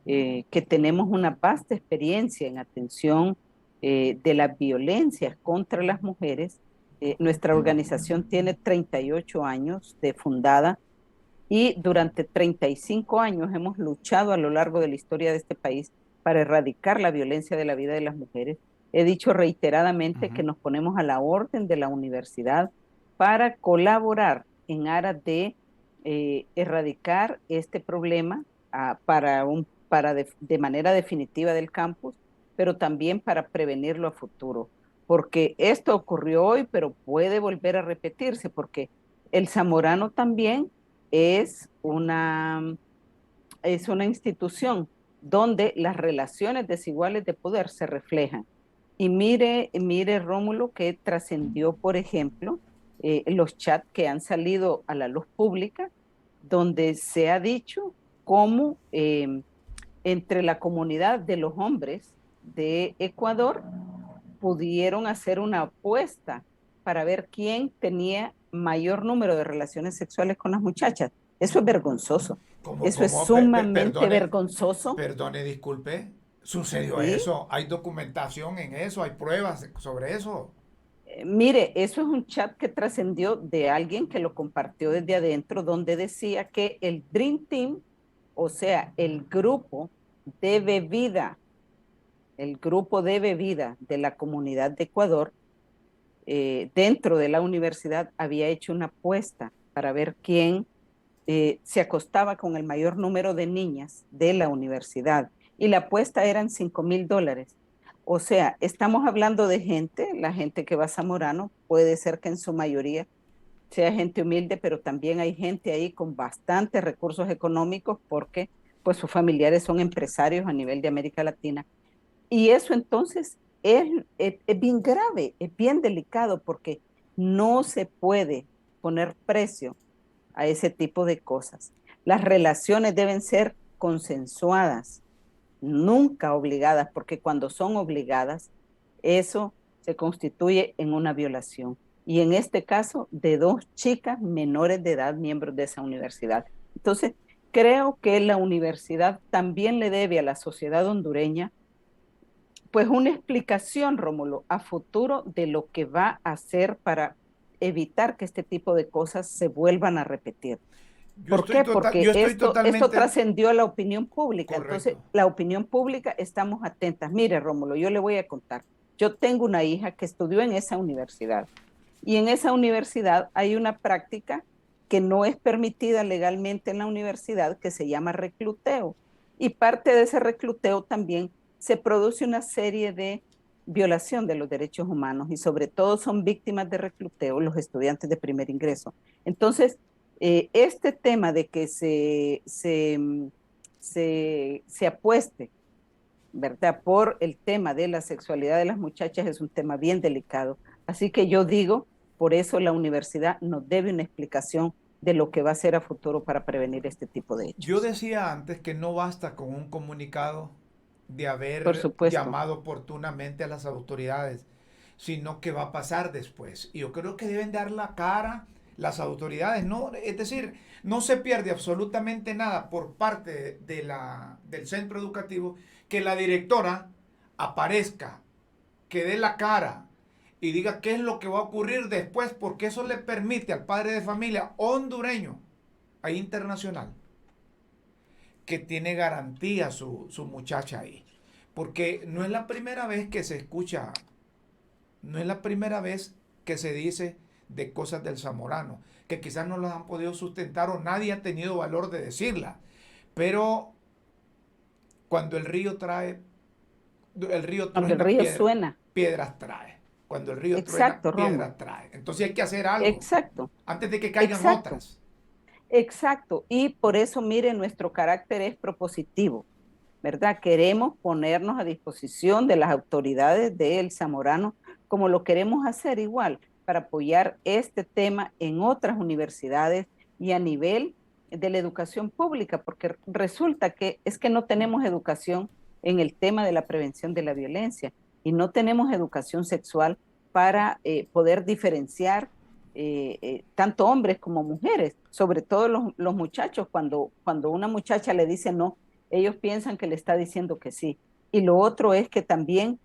[SPEAKER 4] que tenemos una vasta experiencia en atención de las violencias contra las mujeres. Nuestra organización tiene 38 años de fundada y durante 35 años hemos luchado a lo largo de la historia de este país para erradicar la violencia de la vida de las mujeres. He dicho reiteradamente que nos ponemos a la orden de la universidad para colaborar en aras de erradicar este problema de manera definitiva del campus, pero también para prevenirlo a futuro. Porque esto ocurrió hoy, pero puede volver a repetirse, porque el Zamorano también es es una institución donde las relaciones desiguales de poder se reflejan. Y mire, Rómulo, que trascendió, por ejemplo, los chats que han salido a la luz pública, donde se ha dicho cómo entre la comunidad de los hombres de Ecuador pudieron hacer una apuesta para ver quién tenía mayor número de relaciones sexuales con las muchachas. Eso es vergonzoso. Eso es sumamente vergonzoso.
[SPEAKER 2] Perdone, disculpe. ¿Sucedió
[SPEAKER 4] ¿Sí?
[SPEAKER 2] eso? ¿Hay documentación en eso? ¿Hay pruebas sobre eso?
[SPEAKER 4] Mire, eso es un chat que trascendió de alguien que lo compartió desde adentro, donde decía que el Dream Team, o sea, de bebida, el grupo de bebida de la comunidad de Ecuador, dentro de la universidad, había hecho una apuesta para ver quién se acostaba con el mayor número de niñas de la universidad. Y la apuesta eran $5,000. O sea, estamos hablando de gente, la gente que va a Zamorano, puede ser que en su mayoría sea gente humilde, pero también hay gente ahí con bastantes recursos económicos porque pues sus familiares son empresarios a nivel de América Latina. Y eso entonces es bien grave, es bien delicado porque no se puede poner precio a ese tipo de cosas. Las relaciones deben ser consensuadas, nunca obligadas, porque cuando son obligadas, eso se constituye en una violación. Y en este caso, de 2 chicas menores de edad, miembros de esa universidad. Entonces, creo que la universidad también le debe a la sociedad hondureña pues una explicación, Rómulo, a futuro de lo que va a hacer para evitar que este tipo de cosas se vuelvan a repetir. ¿Por qué?
[SPEAKER 2] Yo
[SPEAKER 4] Porque
[SPEAKER 2] estoy
[SPEAKER 4] esto
[SPEAKER 2] totalmente
[SPEAKER 4] trascendió a la opinión pública. Entonces,
[SPEAKER 2] correcto.
[SPEAKER 4] la opinión pública, estamos atentas. Mire, Rómulo, yo le voy a contar. Yo tengo una hija que estudió en esa universidad y en esa universidad hay una práctica que no es permitida legalmente en la universidad que se llama recluteo. Y parte de ese recluteo también se produce una serie de violación de los derechos humanos y sobre todo son víctimas de recluteo los estudiantes de primer ingreso. Entonces, este tema de que se apueste, ¿verdad?, por el tema de la sexualidad de las muchachas es un tema bien delicado. Así que yo digo, por eso la universidad nos debe una explicación de lo que va a hacer a futuro para prevenir este tipo de
[SPEAKER 2] Yo
[SPEAKER 4] hechos.
[SPEAKER 2] decía antes que no basta con un comunicado de
[SPEAKER 4] Por
[SPEAKER 2] haber
[SPEAKER 4] supuesto.
[SPEAKER 2] llamado oportunamente a las autoridades, sino que va a pasar después. Y yo creo que deben dar la cara las autoridades, ¿no? Es decir, no se pierde absolutamente nada por parte del centro educativo que la directora aparezca, que dé la cara y diga qué es lo que va a ocurrir después, porque eso le permite al padre de familia hondureño e internacional que tiene garantía su muchacha ahí. Porque no es la primera vez que se escucha, no es la primera vez que se dice de cosas del Zamorano, que quizás no las han podido sustentar o nadie ha tenido valor de decirla. Pero cuando el río
[SPEAKER 4] Cuando el
[SPEAKER 2] truena,
[SPEAKER 4] río suena.
[SPEAKER 2] piedras trae. Cuando el río truena,
[SPEAKER 4] Exacto, Rómulo.
[SPEAKER 2] piedras trae. Entonces hay que hacer algo
[SPEAKER 4] Exacto,
[SPEAKER 2] antes de que caigan
[SPEAKER 4] exacto.
[SPEAKER 2] otras.
[SPEAKER 4] Exacto, y por eso, mire, nuestro carácter es propositivo, ¿verdad? Queremos ponernos a disposición de las autoridades de El Zamorano, como lo queremos hacer igual, para apoyar este tema en otras universidades y a nivel de la educación pública, porque resulta que es que no tenemos educación en el tema de la prevención de la violencia y no tenemos educación sexual para poder diferenciar tanto hombres como mujeres, sobre todo los muchachos, cuando una muchacha le dice no, ellos piensan que le está diciendo que sí. Y lo otro es que también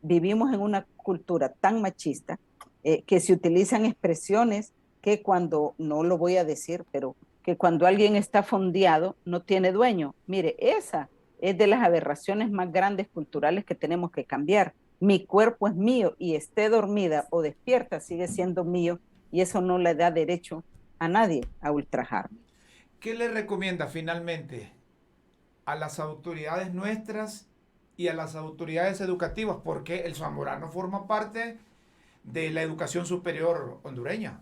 [SPEAKER 4] vivimos en una cultura tan machista que se utilizan expresiones que cuando, no lo voy a decir, pero que cuando alguien está fondeado no tiene dueño. Mire, esa es de las aberraciones más grandes culturales que tenemos que cambiar. Mi cuerpo es mío y esté dormida o despierta, sigue siendo mío y eso no le da derecho a nadie a ultrajarme.
[SPEAKER 2] ¿Qué le recomienda finalmente a las autoridades nuestras y a las autoridades educativas? Porque el Zamorano forma parte de la educación superior hondureña.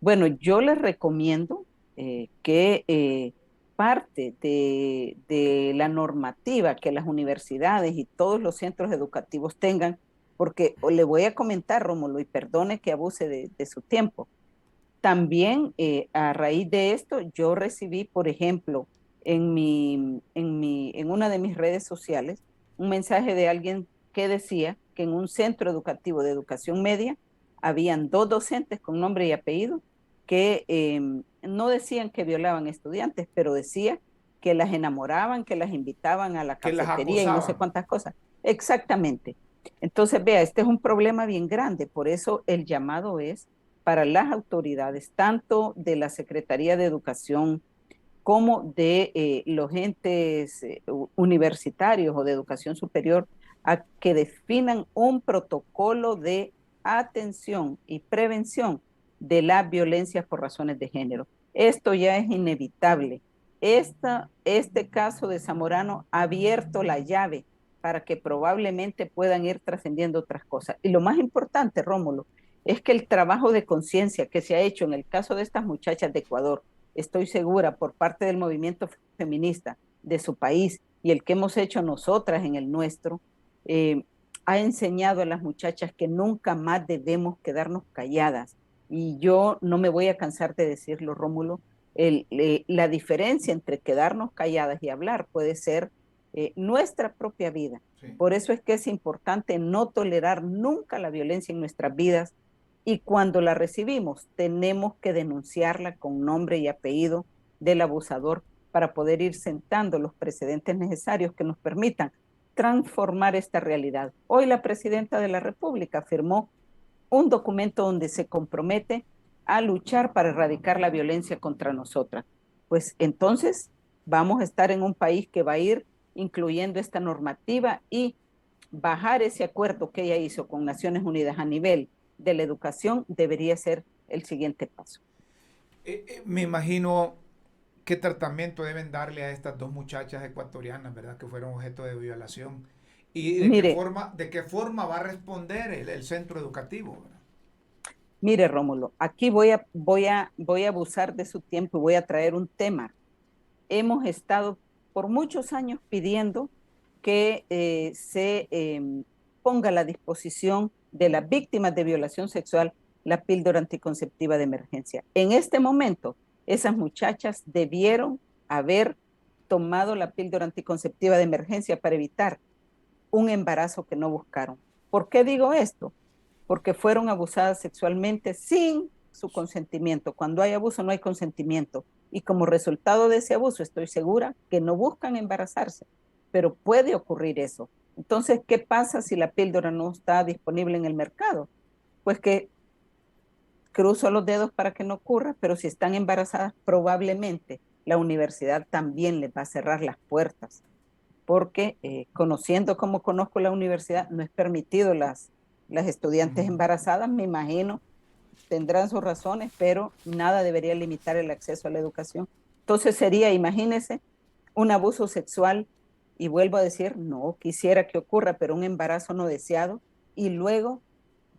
[SPEAKER 4] Bueno, yo les recomiendo que parte de la normativa que las universidades y todos los centros educativos tengan, porque le voy a comentar, Rómulo, y perdone que abuse de su tiempo. También a raíz de esto, yo recibí, por ejemplo, en una de mis redes sociales, un mensaje de alguien que decía que en un centro educativo de educación media habían 2 docentes con nombre y apellido que no decían que violaban estudiantes, pero decía que las enamoraban, que las invitaban a la
[SPEAKER 2] Que las
[SPEAKER 4] cafetería y no sé
[SPEAKER 2] acosaban.
[SPEAKER 4] cuántas cosas. Exactamente. Entonces, vea, este es un problema bien grande, por eso el llamado es para las autoridades, tanto de la Secretaría de Educación como de los entes universitarios o de educación superior, a que definan un protocolo de atención y prevención de las violencias por razones de género. Esto ya es inevitable. Este caso de Zamorano ha abierto la llave para que probablemente puedan ir trascendiendo otras cosas. Y lo más importante, Rómulo, es que el trabajo de conciencia que se ha hecho en el caso de estas muchachas de Ecuador, estoy segura, por parte del movimiento feminista de su país y el que hemos hecho nosotras en el nuestro, eh, ha enseñado a las muchachas que nunca más debemos quedarnos calladas. Y yo no me voy a cansar de decirlo, Rómulo, la diferencia entre quedarnos calladas y hablar puede ser nuestra propia vida.
[SPEAKER 2] Sí.
[SPEAKER 4] Por eso es que es importante no tolerar nunca la violencia en nuestras vidas, y cuando la recibimos tenemos que denunciarla con nombre y apellido del abusador para poder ir sentando los precedentes necesarios que nos permitan transformar esta realidad. Hoy la presidenta de la República firmó un documento donde se compromete a luchar para erradicar la violencia contra nosotras. Pues entonces vamos a estar en un país que va a ir incluyendo esta normativa, y bajar ese acuerdo que ella hizo con Naciones Unidas a nivel de la educación debería ser el siguiente paso.
[SPEAKER 2] Me imagino qué tratamiento deben darle a estas dos muchachas ecuatorianas, ¿verdad? Que fueron objeto de violación. Y
[SPEAKER 4] Mire,
[SPEAKER 2] de qué forma va a responder el centro educativo, ¿verdad?
[SPEAKER 4] mire, Rómulo, aquí voy a abusar de su tiempo y voy a traer un tema. Hemos estado por muchos años pidiendo que se ponga a la disposición de las víctimas de violación sexual la píldora anticonceptiva de emergencia. En este momento, esas muchachas debieron haber tomado la píldora anticonceptiva de emergencia para evitar un embarazo que no buscaron. ¿Por qué digo esto? Porque fueron abusadas sexualmente sin su consentimiento. Cuando hay abuso no hay consentimiento. Y como resultado de ese abuso estoy segura que no buscan embarazarse, pero puede ocurrir eso. Entonces, ¿qué pasa si la píldora no está disponible en el mercado? Pues que cruzo los dedos para que no ocurra, pero si están embarazadas, probablemente la universidad también les va a cerrar las puertas, porque conociendo como conozco la universidad, no es permitido las estudiantes embarazadas, me imagino, tendrán sus razones, pero nada debería limitar el acceso a la educación. Entonces sería, imagínese, un abuso sexual, y vuelvo a decir, no quisiera que ocurra, pero un embarazo no deseado, y luego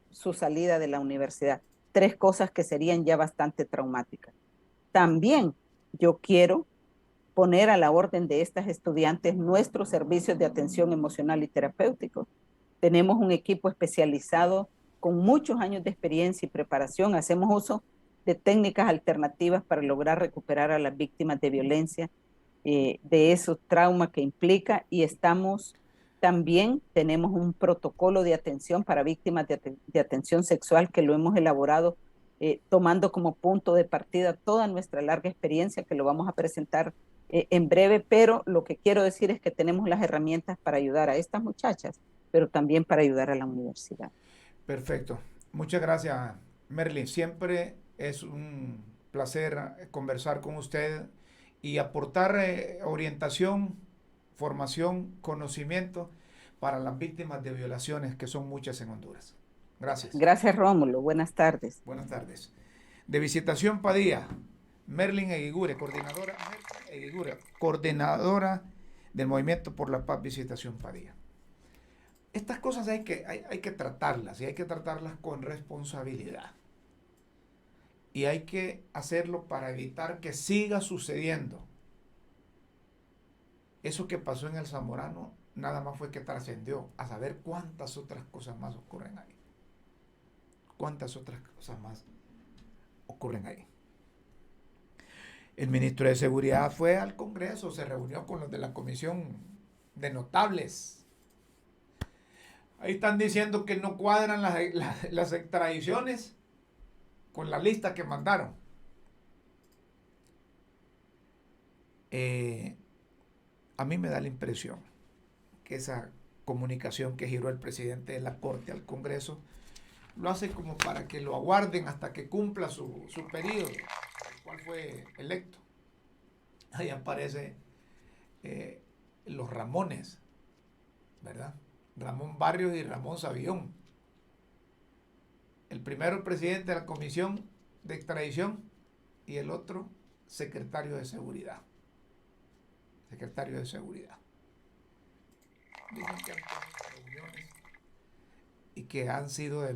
[SPEAKER 4] su salida de la universidad. 3 cosas que serían ya bastante traumáticas. También yo quiero poner a la orden de estas estudiantes nuestros servicios de atención emocional y terapéuticos. Tenemos un equipo especializado con muchos años de experiencia y preparación. Hacemos uso de técnicas alternativas para lograr recuperar a las víctimas de violencia, de esos traumas que implica, y tenemos un protocolo de atención para víctimas de atención sexual que lo hemos elaborado tomando como punto de partida toda nuestra larga experiencia, que lo vamos a presentar en breve, pero lo que quiero decir es que tenemos las herramientas para ayudar a estas muchachas, pero también para ayudar a la universidad.
[SPEAKER 2] Perfecto. Muchas gracias, Merlin. Siempre es un placer conversar con usted y aportar orientación, formación, conocimiento para las víctimas de violaciones, que son muchas en Honduras. Gracias.
[SPEAKER 4] Gracias, Rómulo. Buenas tardes.
[SPEAKER 2] Buenas tardes. De Visitación Padilla, Merlin Eguigure, coordinadora del Movimiento por la Paz Visitación Padilla. Estas cosas hay que tratarlas, y hay que tratarlas con responsabilidad. Y hay que hacerlo para evitar que siga sucediendo. eso que pasó en el Zamorano nada más fue que trascendió a saber cuántas otras cosas más ocurren ahí. Cuántas otras cosas más ocurren ahí. El ministro de Seguridad fue al Congreso, se reunió con los de la Comisión de Notables. Ahí están diciendo que no cuadran las extradiciones con la lista que mandaron. A mí me da la impresión que esa comunicación que giró el presidente de la Corte al Congreso lo hace como para que lo aguarden hasta que cumpla su periodo, el cual fue electo. Ahí aparece los Ramones, ¿verdad? Ramón Barrios y Ramón Sabión. El primero presidente de la Comisión de Extradición y el otro secretario de Seguridad. Secretario de Seguridad. Dicen que han tenido reuniones y que han sido de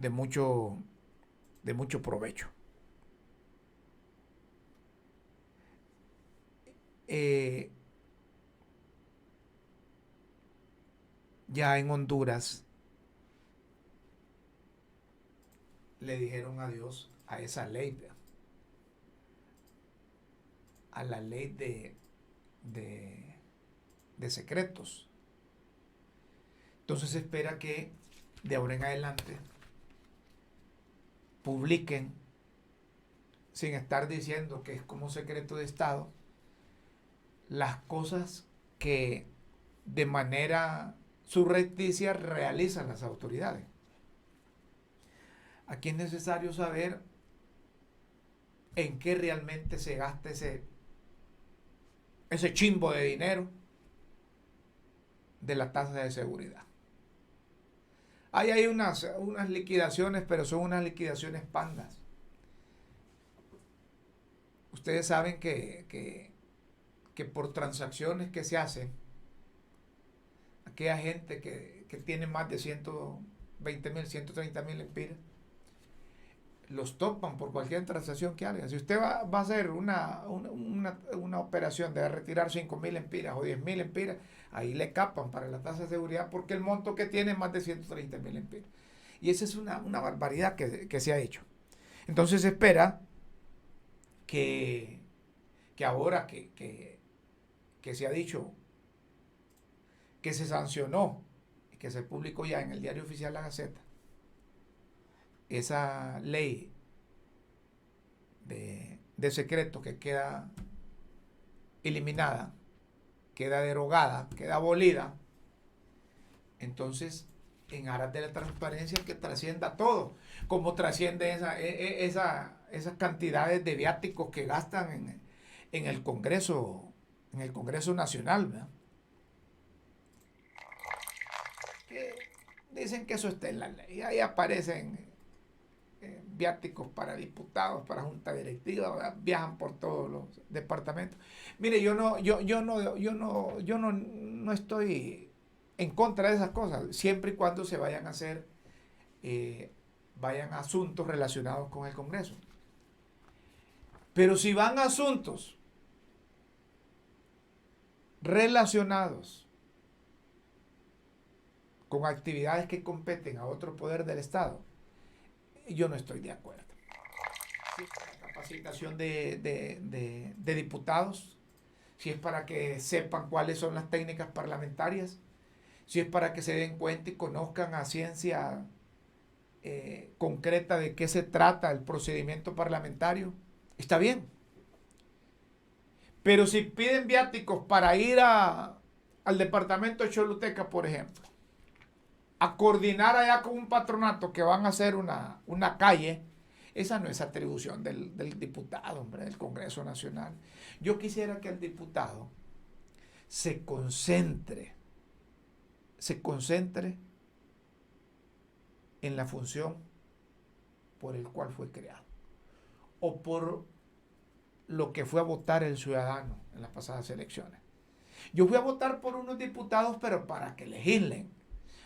[SPEAKER 2] mucho provecho. Ya en Honduras le dijeron adiós a esa ley, a la ley de secretos. Entonces se espera que de ahora en adelante publiquen, sin estar diciendo que es como secreto de Estado, las cosas que de manera surrepticia realizan las autoridades. Aquí es necesario saber en qué realmente se gasta ese chimbo de dinero de la tasa de seguridad. Hay unas liquidaciones, pero son unas liquidaciones pandas. Ustedes saben que por transacciones que se hacen, aquella gente que tiene más de 120,000, 130,000 lempiras, los topan por cualquier transacción que hagan. Si usted va a hacer una operación de retirar 5,000 lempiras o 10,000 lempiras, ahí le capan para la tasa de seguridad porque el monto que tiene es más de 130,000 lempiras. Y esa es una barbaridad que se ha hecho. Entonces se espera que ahora que se ha dicho que se sancionó y que se publicó ya en el Diario Oficial La Gaceta, esa ley de secreto que queda eliminada, queda derogada, queda abolida, entonces en aras de la transparencia que trascienda todo, como trasciende esas cantidades de viáticos que gastan en el Congreso Nacional, ¿verdad? Que dicen que eso está en la ley, ahí aparecen viáticos para diputados, para junta directiva, ¿verdad? Viajan por todos los departamentos. Mire, yo no estoy en contra de esas cosas, siempre y cuando se vayan a hacer vayan asuntos relacionados con el Congreso. Pero si van asuntos relacionados con actividades que competen a otro poder del Estado, yo no estoy de acuerdo. Si es para capacitación de diputados, si es para que sepan cuáles son las técnicas parlamentarias, si es para que se den cuenta y conozcan a ciencia concreta de qué se trata el procedimiento parlamentario, está bien. Pero si piden viáticos para ir al departamento de Choluteca, por ejemplo, a coordinar allá con un patronato que van a hacer una calle, esa no es atribución del diputado, hombre, del Congreso Nacional. Yo quisiera que el diputado se concentre en la función por el cual fue creado, o por lo que fue a votar el ciudadano en las pasadas elecciones. Yo fui a votar por unos diputados, pero para que legislen,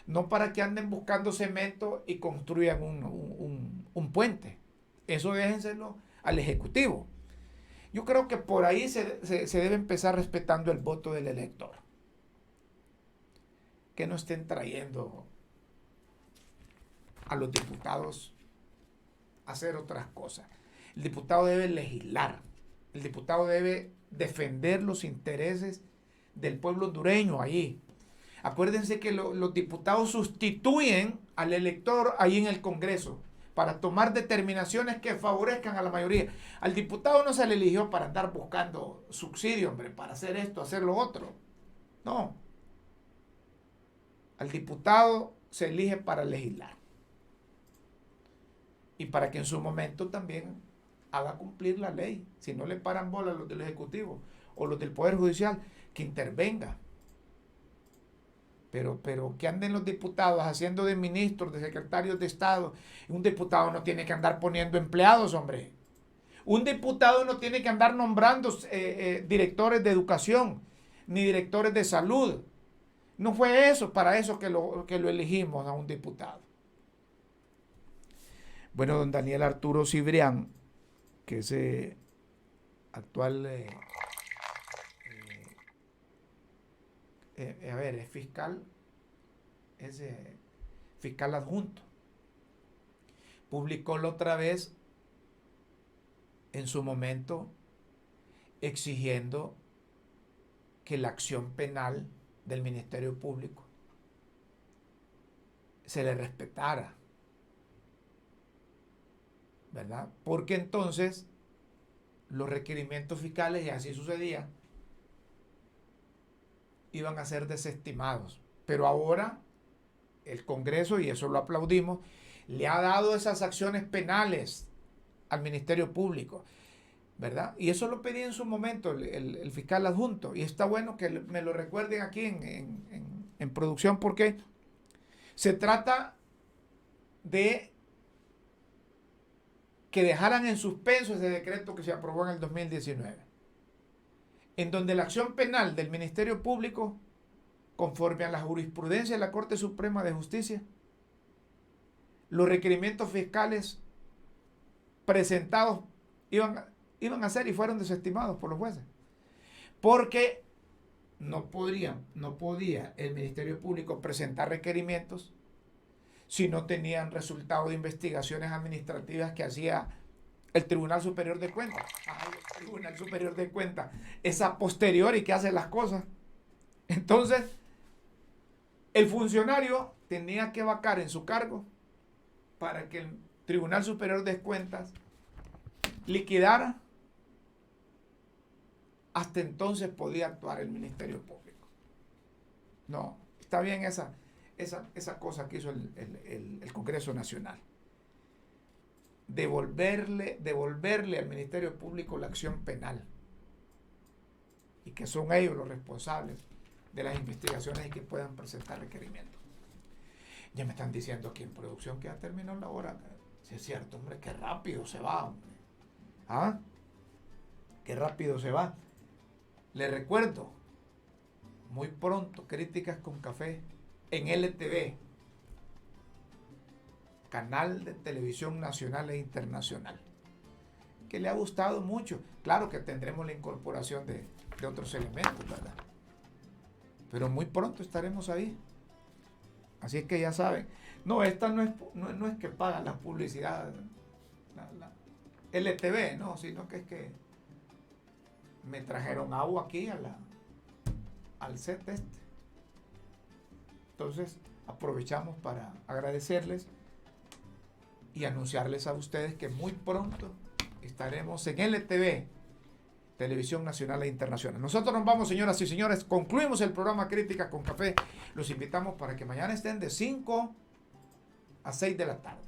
[SPEAKER 2] no para que anden buscando cemento y construyan un puente. Eso déjenselo al Ejecutivo. Yo creo que por ahí se debe empezar respetando el voto del elector. Que no estén trayendo a los diputados a hacer otras cosas. El diputado debe legislar. El diputado debe defender los intereses del pueblo hondureño allí. Acuérdense que los diputados sustituyen al elector ahí en el Congreso para tomar determinaciones que favorezcan a la mayoría. Al diputado no se le eligió para andar buscando subsidio, hombre, para hacer esto, hacer lo otro. No. Al diputado se elige para legislar. Y para que en su momento también haga cumplir la ley. Si no le paran bola a los del Ejecutivo o los del Poder Judicial, que intervenga. Pero que anden los diputados haciendo de ministros, de secretarios de Estado. Un diputado no tiene que andar poniendo empleados, hombre. Un diputado no tiene que andar nombrando directores de educación, ni directores de salud. No fue eso, para eso que lo elegimos a un diputado. Bueno, don Daniel Arturo Cibrián, que es actual... es fiscal, es fiscal adjunto. Publicó la otra vez, en su momento, exigiendo que la acción penal del Ministerio Público se le respetara, ¿verdad? Porque entonces los requerimientos fiscales, y así sucedía, iban a ser desestimados. Pero ahora el Congreso, y eso lo aplaudimos, le ha dado esas acciones penales al Ministerio Público, ¿verdad? Y eso lo pedí en su momento el fiscal adjunto, y está bueno que me lo recuerden aquí en producción, porque se trata de que dejaran en suspenso ese decreto que se aprobó en el 2019. En donde la acción penal del Ministerio Público, conforme a la jurisprudencia de la Corte Suprema de Justicia, los requerimientos fiscales presentados iban a ser y fueron desestimados por los jueces. Porque no podía el Ministerio Público presentar requerimientos si no tenían resultado de investigaciones administrativas que hacía el Tribunal Superior de Cuentas. El Tribunal Superior de Cuentas es a posteriori que hace las cosas. Entonces, el funcionario tenía que vacar en su cargo para que el Tribunal Superior de Cuentas liquidara. Hasta entonces podía actuar el Ministerio Público. No, está bien esa cosa que hizo el Congreso Nacional. Devolverle al Ministerio Público la acción penal, y que son ellos los responsables de las investigaciones y que puedan presentar requerimientos. Ya me están diciendo aquí en producción que ya terminó la hora. Si es cierto, hombre, qué rápido se va, hombre. ¿Ah? Qué rápido se va. Les recuerdo, muy pronto, Críticas con Café en LTV, canal de televisión nacional e internacional, que le ha gustado mucho. Claro que tendremos la incorporación de otros elementos, ¿verdad? Pero muy pronto estaremos ahí. Así es que ya saben. No, esta no es que paga la publicidad, la LTV, no, sino que es que me trajeron agua aquí al set este. Entonces, aprovechamos para agradecerles y anunciarles a ustedes que muy pronto estaremos en LTV, Televisión Nacional e Internacional. Nosotros nos vamos, señoras y señores, concluimos el programa Críticas con Café. Los invitamos para que mañana estén de 5 a 6 de la tarde.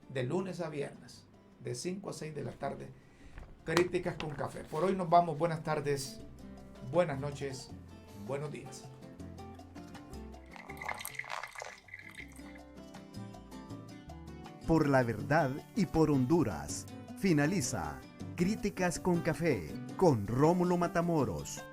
[SPEAKER 2] De lunes a viernes, de 5 a 6 de la tarde, Críticas con Café. Por hoy nos vamos. Buenas tardes, buenas noches, buenos días.
[SPEAKER 1] Por la verdad y por Honduras. Finaliza Críticas con Café con Rómulo Matamoros.